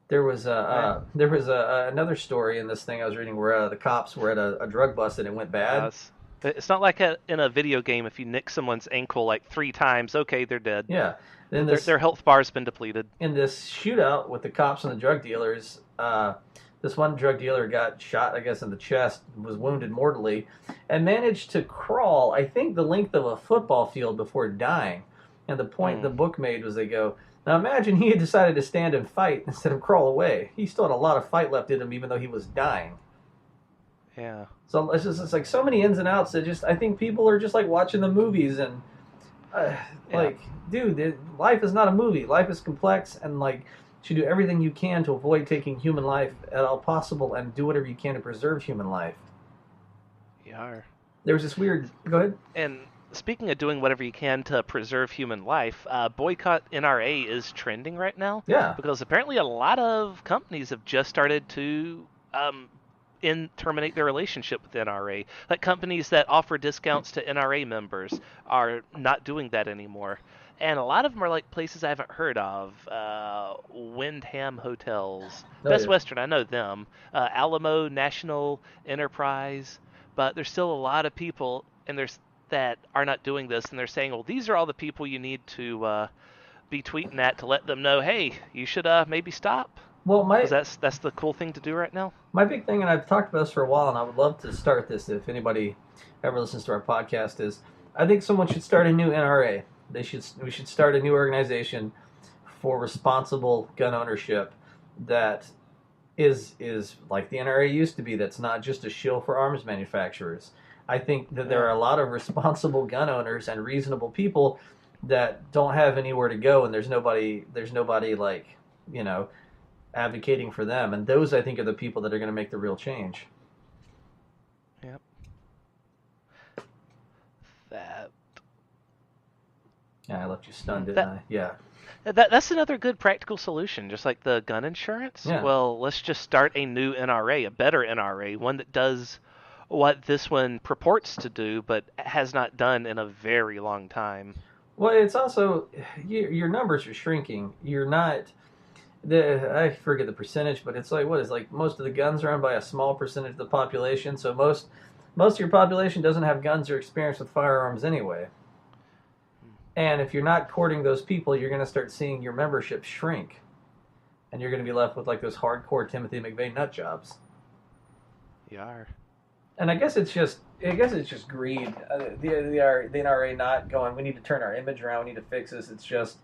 There was another story in this thing I was reading where the cops were at a drug bust and it went bad. It's not like in a video game. If you nick someone's ankle like 3 times, okay, they're dead. Yeah. Then their health bar's been depleted. In this shootout with the cops and the drug dealers, this one drug dealer got shot, I guess, in the chest, was wounded mortally, and managed to crawl, I think, the length of a football field before dying. And the point the book made was they go, now imagine he had decided to stand and fight instead of crawl away. He still had a lot of fight left in him, even though he was dying. Yeah. So it's like so many ins and outs that I think people are just like watching the movies and dude, life is not a movie. Life is complex, and you should do everything you can to avoid taking human life at all possible, and do whatever you can to preserve human life. Yeah. There was this weird. Go ahead. And speaking of doing whatever you can to preserve human life, boycott NRA is trending right now. Yeah. Because apparently a lot of companies have just started to terminate their relationship with NRA. Like companies that offer discounts to NRA members are not doing that anymore. And a lot of them are like places I haven't heard of. Windham Hotels, Best Western, I know them. Alamo National Enterprise. But there's still a lot of people that are not doing this, and they're saying, well, these are all the people you need to be tweeting at to let them know, hey, you should maybe stop. Well, that's the cool thing to do right now. My big thing, and I've talked about this for a while, and I would love to start this if anybody ever listens to our podcast, is I think someone should start a new NRA. We should start a new organization for responsible gun ownership that is like the NRA used to be. That's not just a shill for arms manufacturers. I think that there are a lot of responsible gun owners and reasonable people that don't have anywhere to go, and there's nobody advocating for them. And those, I think, are the people that are going to make the real change. Yep. Yeah, I left you stunned, didn't I? Yeah. That's another good practical solution, just like the gun insurance. Yeah. Well, let's just start a new NRA, a better NRA, one that does what this one purports to do, but has not done in a very long time. Well, it's also, your numbers are shrinking. You're not, I forget the percentage, but it's like most of the guns are owned by a small percentage of the population, so most of your population doesn't have guns or experience with firearms anyway. And if you're not courting those people, you're going to start seeing your membership shrink. And you're going to be left with those hardcore Timothy McVeigh nut jobs. You are. And I guess it's just greed. The NRA not going, we need to turn our image around, we need to fix this. It's just,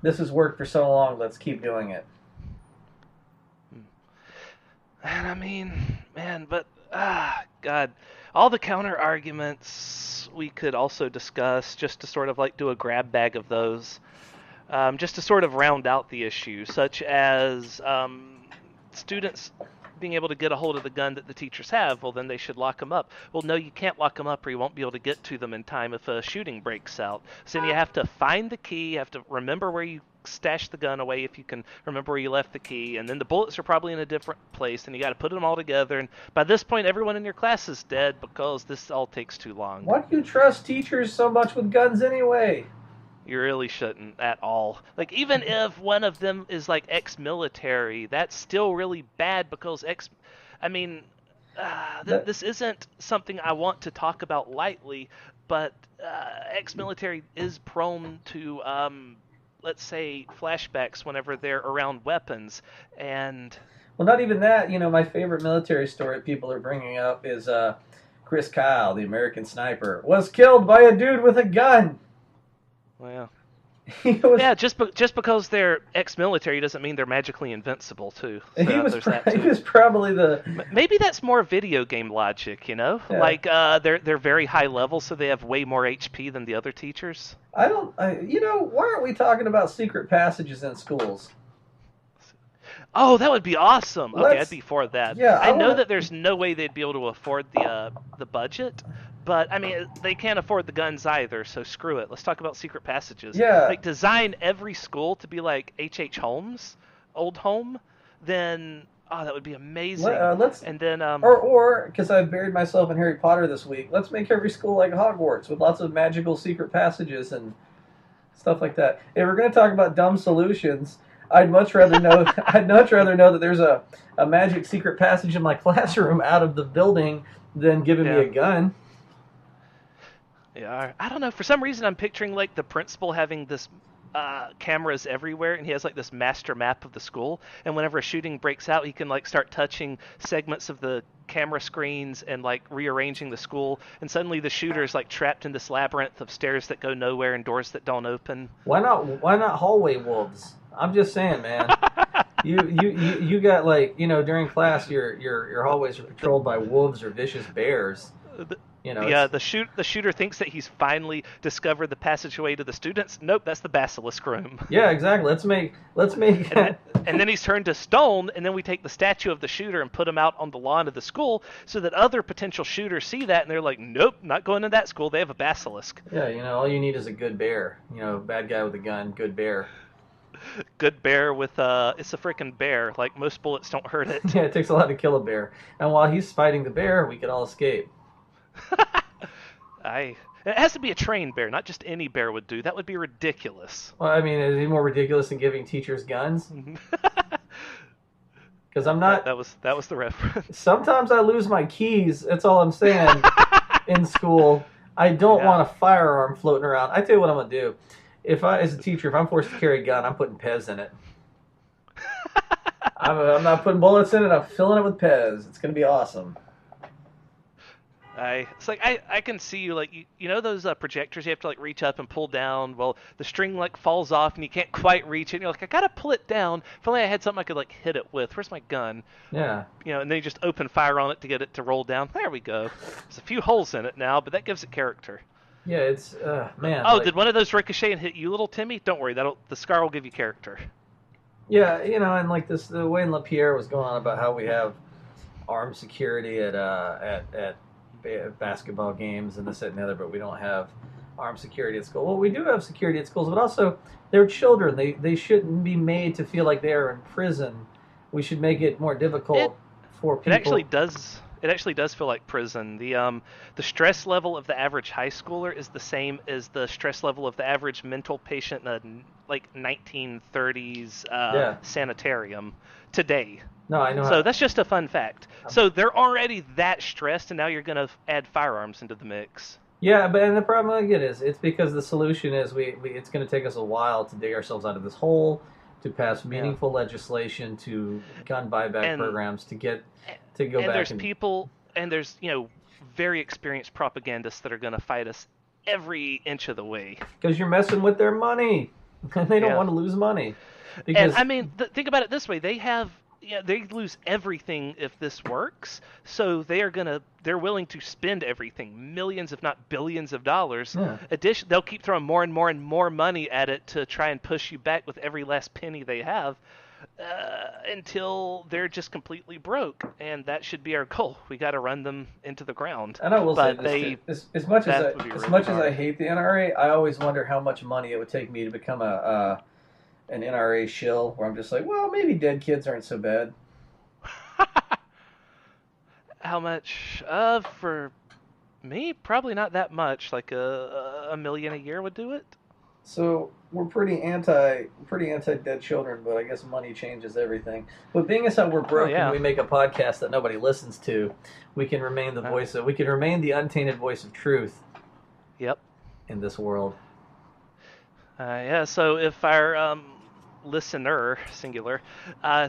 this has worked for so long, let's keep doing it. And I mean, man, but, God, all the counter arguments we could also discuss, just to sort of do a grab bag of those, just to sort of round out the issue, such as students being able to get a hold of the gun that the teachers have, well, then they should lock them up. Well, no, you can't lock them up or you won't be able to get to them in time if a shooting breaks out. So then you have to find the key, you have to remember where you stashed the gun away if you can remember where you left the key, and then the bullets are probably in a different place, and you got to put them all together, and by this point everyone in your class is dead because this all takes too long. Why do you trust teachers so much with guns anyway? You really shouldn't at all. Like, even if one of them is like ex-military, that's still really bad because I mean, this isn't something I want to talk about lightly, but ex-military is prone to, let's say, flashbacks whenever they're around weapons, and... Well, not even that. You know, my favorite military story people are bringing up is Chris Kyle, the American sniper, was killed by a dude with a gun. Well, was, yeah, just because they're ex-military doesn't mean they're magically invincible, too. So he was probably the... Maybe that's more video game logic, you know? Yeah. Like, they're very high level, so they have way more HP than the other teachers. You know, why aren't we talking about secret passages in schools? Oh, that would be awesome. Okay, I'd be for that. Yeah, I know that there's no way they'd be able to afford the budget, but I mean, they can't afford the guns either, so screw it. Let's talk about secret passages. Yeah. Like, design every school to be like H.H. Holmes' old home, then that would be amazing. And then or because I've buried myself in Harry Potter this week, let's make every school like Hogwarts with lots of magical secret passages and stuff like that. If we're going to talk about dumb solutions, I'd much rather know that there's a magic secret passage in my classroom out of the building than giving me a gun. Yeah, I don't know. For some reason, I'm picturing like the principal having this cameras everywhere, and he has like this master map of the school. And whenever a shooting breaks out, he can like start touching segments of the camera screens and like rearranging the school. And suddenly, the shooter's like trapped in this labyrinth of stairs that go nowhere and doors that don't open. Why not hallway wolves? I'm just saying, man. You got, like, you know, during class your hallways are patrolled by wolves or vicious bears. You know, the shooter thinks that he's finally discovered the passageway to the students. Nope, that's the basilisk room. Yeah, exactly. Let's make. And then he's turned to stone, and then we take the statue of the shooter and put him out on the lawn of the school so that other potential shooters see that, and they're like, nope, not going to that school. They have a basilisk. Yeah, you know, all you need is a good bear. You know, bad guy with a gun, good bear. Good bear with it's a freaking bear. Like, most bullets don't hurt it. Yeah, it takes a lot to kill a bear. And while he's fighting the bear, we could all escape. It has to be a trained bear, not just any bear would do. That would be ridiculous. Well, I mean, is it more ridiculous than giving teachers guns? Because I'm not... That was the reference. Sometimes I lose my keys, that's all I'm saying, in school. I don't want a firearm floating around. I tell you what I'm going to do. As a teacher, if I'm forced to carry a gun, I'm putting Pez in it. I'm not putting bullets in it, I'm filling it with Pez. It's going to be awesome. It's like I can see you, like, you know those projectors you have to like reach up and pull down. Well, the string like falls off and you can't quite reach it. And you're like, I gotta pull it down. If only I had something I could like hit it with. Where's my gun? Yeah. You know, and then you just open fire on it to get it to roll down. There we go. There's a few holes in it now, but that gives it character. Yeah, it's man. Oh, did one of those ricochet and hit you, little Timmy? Don't worry, the scar will give you character. Yeah, you know, and like the way LaPierre was going on about how we have armed security at basketball games and this, that, and the other, but we don't have armed security at school. Well, we do have security at schools, but also they're children. They shouldn't be made to feel like they are in prison. We should make it more difficult for people. It actually does feel like prison. The stress level of the average high schooler is the same as the stress level of the average mental patient in a like 1930s sanitarium today. No, I know. So that's just a fun fact. So they're already that stressed, and now you're going to add firearms into the mix. Yeah, and the problem I get is it's because the solution is it's going to take us a while to dig ourselves out of this hole, to pass meaningful legislation, to gun buyback programs, to go back. And there's very experienced propagandists that are going to fight us every inch of the way. Because you're messing with their money, and they don't want to lose money. Because, and I mean, think about it this way: they lose everything if this works. So they're willing to spend everything, millions if not billions of dollars. Yeah. They'll keep throwing more and more and more money at it to try and push you back with every last penny they have. until they're just completely broke, and that should be our goal. We got to run them into the ground. And I will say But this too: they as much as that would be as really much as I hard. hate the NRA, I always wonder how much money it would take me to become a an NRA shill. Where I'm just like, well, maybe dead kids aren't so bad. How much? For me, probably not that much. Like a million a year would do it. So we're pretty anti dead children, but I guess money changes everything. But being as how we're Oh broke and yeah. we make a podcast that nobody listens to, we can remain Uh, we can remain the untainted voice of truth yep. in this world. Yeah. So if our listener, singular,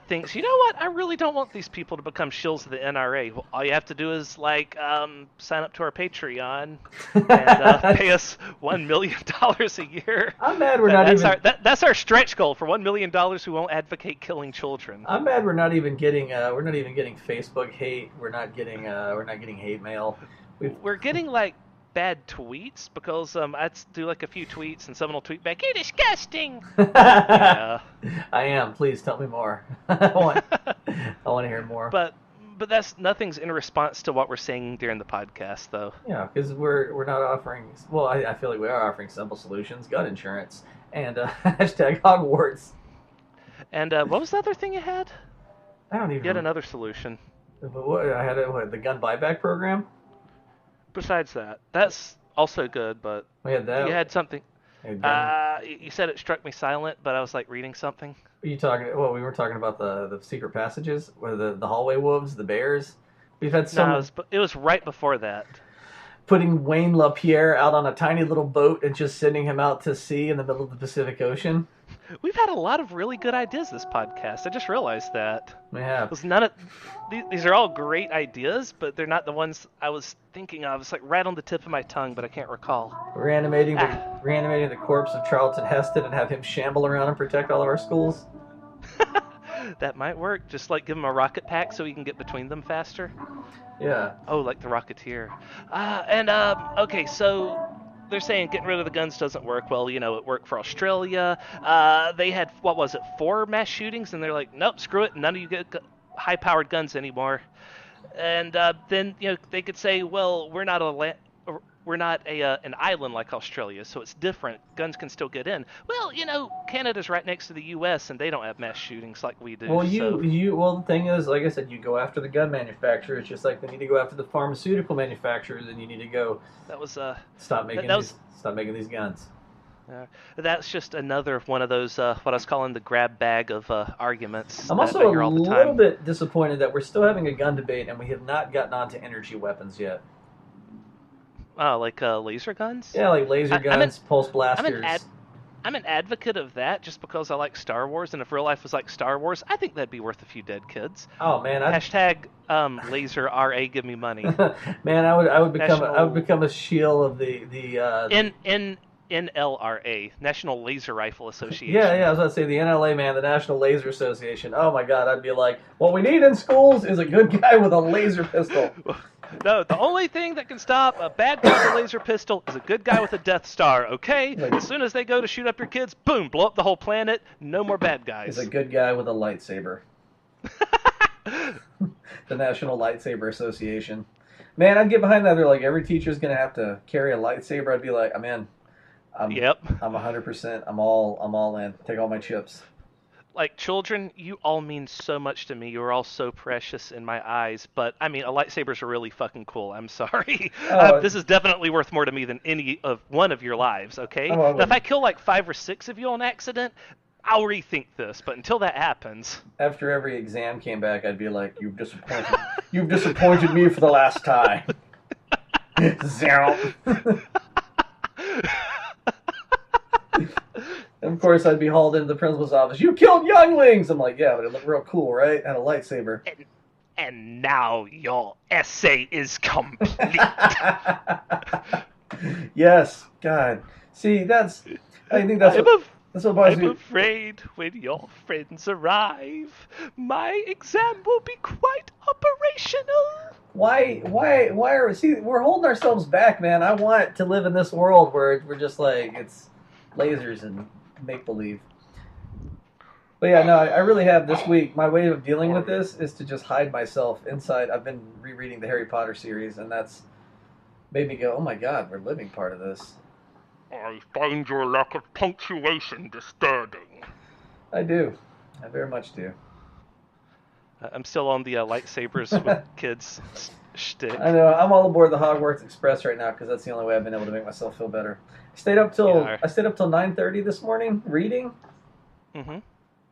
thinks, you know what, I really don't want these people to become shills of the NRA. Well, all you have to do is sign up to our Patreon and pay us $1 million a year. I'm mad we're not even. That's our stretch goal for $1 million. We won't advocate killing children. I'm mad we're not even getting Facebook hate. We're not getting hate mail. We've We're getting like bad tweets because do like a few tweets and someone will tweet back, "You're disgusting." I Yeah. am. Please tell me more. I want to hear more. But that's nothing's in response to what we're saying during the podcast, though. Yeah, because we're not offering. Well, I feel like we are offering simple solutions, gun insurance, and hashtag Hogwarts. And what was the other thing you had? I don't You had even. another solution. I had the gun buyback program. Besides that, that's also good, but We had that. you had something. We had gun. You said it struck me silent, but I was like reading something. Are you talking? Well, we were talking about the secret passages, where the hallway wolves, the bears. We've had No, some it was right before that. putting Wayne LaPierre out on a tiny little boat and just sending him out to sea in the middle of the Pacific Ocean. We've had a lot of really good ideas this podcast. I just realized that. We have. Was none of these are all great ideas, but they're not the ones I was thinking of. It's like right on the tip of my tongue, but I can't recall. Reanimating the corpse of Charlton Heston and have him shamble around and protect all of our schools. That might work. Just like give him a rocket pack so he can get between them faster. Yeah. Oh, like the Rocketeer. Okay, so they're saying getting rid of the guns doesn't work. Well, it worked for Australia. They had, what was it, 4 mass shootings, and they're like, nope, screw it, none of you get high-powered guns anymore. And then they could say, well, we're not an island like Australia, so it's different. Guns can still get in. Well, Canada's right next to the U.S. and they don't have mass shootings like we do. Well, So well, the thing is, like I said, you go after the gun manufacturers, just like they need to go after the pharmaceutical manufacturers, and you need to go that was stop that, making that was these guns. that's just another one of those what I was calling the grab bag of arguments I'm that I also hear a all the little time. bit disappointed that we're still having a gun debate and we have not gotten onto energy weapons yet. Oh, like laser guns? Yeah, like laser I'm an guns, pulse I'm an blasters. ad I'm an advocate of that just because I like Star Wars, and if real life was like Star Wars, I think that'd be worth a few dead kids. Oh man, Hashtag laser RA give me money. man, I would National become a shield of the NLRA, National Laser Rifle yeah, Association. I was about to say the NLA, man, the National Laser Association. Oh my God, I'd be like, what we need in schools is a good guy with a laser pistol. No, the only thing that can stop a bad guy with a laser pistol is a good guy with a Death Star, okay? Like- As soon as they go to shoot up your kids, boom, blow up the whole planet, no more bad Is guys. a good guy with a lightsaber. The National Lightsaber Association. Man, I'd get behind that. They're like, every teacher's gonna have to carry a lightsaber. I'd be like, I'm in. Yep. I'm 100%. I'm all in. Take all my chips. Like, children, you all mean so much to me. You're all so precious in my eyes. But, I mean, a lightsaber's are really fucking cool. I'm sorry. Oh, This is definitely worth more to me than any of one of your lives, okay? I Now, if wouldn't. I kill like 5 or 6 of you on accident, I'll rethink this. But until that happens... After every exam came back, I'd be like, you've disappointed me for the last time. Zero. And of course, I'd be hauled into the principal's office. You killed younglings! I'm like, yeah, but it looked real cool, right? Had a lightsaber. And now your essay is complete. Yes, God. See, I think that's what bothers I'm me. afraid when your friends arrive, my exam will be quite operational. We're holding ourselves back, man. I want to live in this world where we're just like, it's lasers and make-believe. But yeah, no, I really have this week. My way of dealing with this is to just hide myself inside. I've been rereading the Harry Potter series, and that's made me go, "Oh my God, we're living part of this." I find your lack of punctuation disturbing. I do. I very much do. I'm still on the lightsabers with kids shtick. I know. I'm all aboard the Hogwarts Express right now because that's the only way I've been able to make myself feel better. I stayed up till 9:30 this morning reading. Mm-hmm.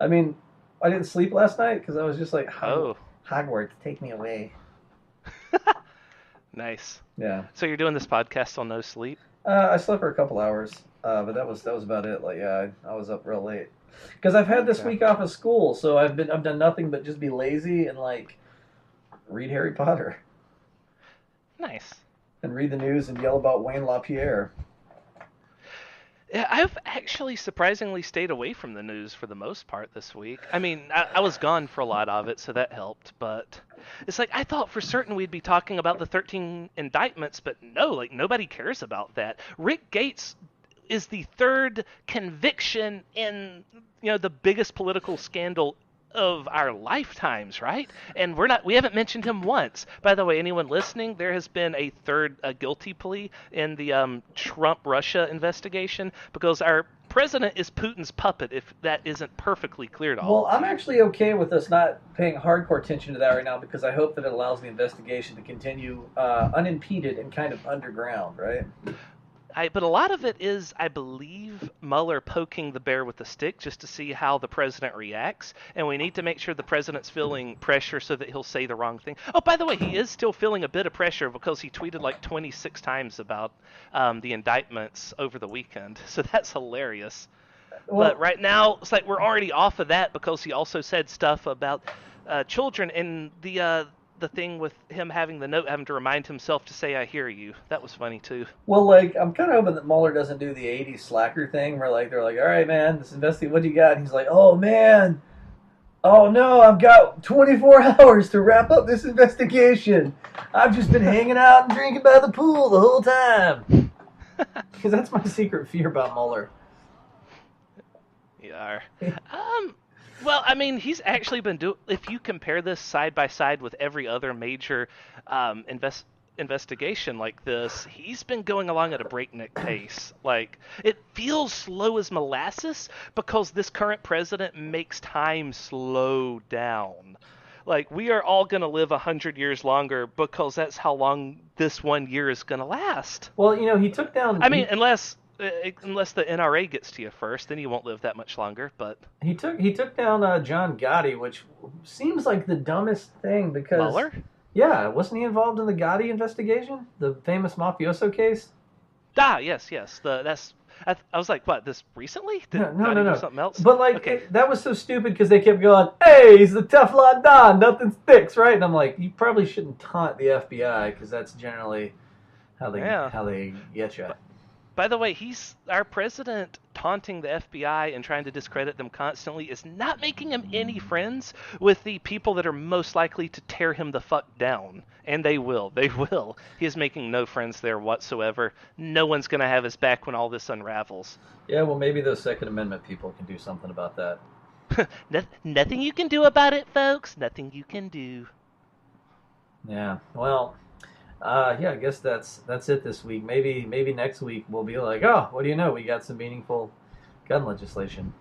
I mean, I didn't sleep last night because I was just like, Oh, Hogwarts, take me away. nice. Yeah. So you're doing this podcast on no sleep? I slept for a couple hours, but that was about it. Like, yeah, I was up real late because I've had this Okay. week off of school, so I've done nothing but just be lazy and like read Harry Potter Nice. and read the news and yell about Wayne LaPierre. Yeah, I've actually surprisingly stayed away from the news for the most part this week. I mean, I was gone for a lot of it, so that helped. But it's like I thought for certain we'd be talking about the 13 indictments, but no, like nobody cares about that. Rick Gates is the third conviction in the biggest political scandal of our lifetimes, right? And we haven't mentioned him once. By the way, anyone listening, there has been a third guilty plea in the Trump Russia investigation because our president is Putin's puppet, if that isn't perfectly clear to all Well, of I'm you. actually okay with us not paying hardcore attention to that right now because I hope that it allows the investigation to continue unimpeded and kind of underground, right? But a lot of it is, I believe, Mueller poking the bear with the stick just to see how the president reacts, and we need to make sure the president's feeling pressure so that he'll say the wrong thing. Oh, by the way, he is still feeling a bit of pressure because he tweeted like 26 times about the indictments over the weekend, so that's hilarious. But Well, right now, it's like we're already off of that because he also said stuff about children and the thing with him having the note having to remind himself to say "I hear you." That was funny too. like I'm kind of hoping that Mueller doesn't do the '80s slacker thing where like they're like, "All right, man, this investigate. What do you got?" And he's like, "Oh man, oh no, I've got 24 hours to wrap up this investigation. I've just been hanging out and drinking by the pool the whole time." Because that's my secret fear about Mueller. Yeah. Well, I mean, he's actually been doing. If you compare this side by side with every other major investigation like this, he's been going along at a breakneck pace. Like it feels slow as molasses because this current president makes time slow down. Like we are all gonna live 100 years longer because that's how long this 1 year is gonna last. Well, he took down I mean, unless the NRA gets to you first, then you won't live that much longer. But he took down John Gotti, which seems like the dumbest thing because Mueller? yeah, wasn't he involved in the Gotti investigation, the famous mafioso case? Yes. I was like, what? This recently? No, Did no, Gotti no, do no. something else? But like Okay. that was so stupid because they kept going, "Hey, he's the Teflon Don, nothing sticks," right? And I'm like, you probably shouldn't taunt the FBI because that's generally how they Yeah. how they get you. By the way, he's our president taunting the FBI and trying to discredit them constantly is not making him any friends with the people that are most likely to tear him the fuck down. And they will. They will. He is making no friends there whatsoever. No one's going to have his back when all this unravels. Yeah, well, maybe those Second Amendment people can do something about that. Nothing you can do about it, folks. Nothing you can do. Yeah. Well, yeah, I guess that's it this week. Maybe next week we'll be like, oh, what do you know? We got some meaningful gun legislation.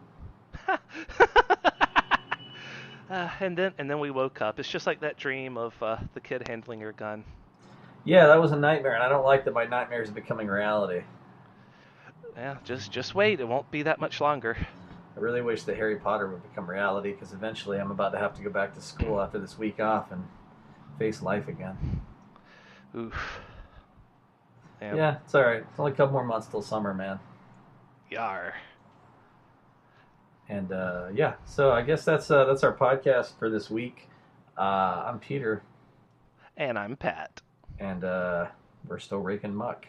And then we woke up. It's just like that dream of the kid handling your gun. Yeah, that was a nightmare, and I don't like that my nightmares are becoming reality. Yeah, just wait. It won't be that much longer. I really wish that Harry Potter would become reality because eventually I'm about to have to go back to school after this week off and face life again. Oof. Yep. Yeah, it's all right. It's only a couple more months till summer, man. Yar. And yeah, so I guess that's our podcast for this week. I'm Peter, And I'm Pat. and we're still raking muck.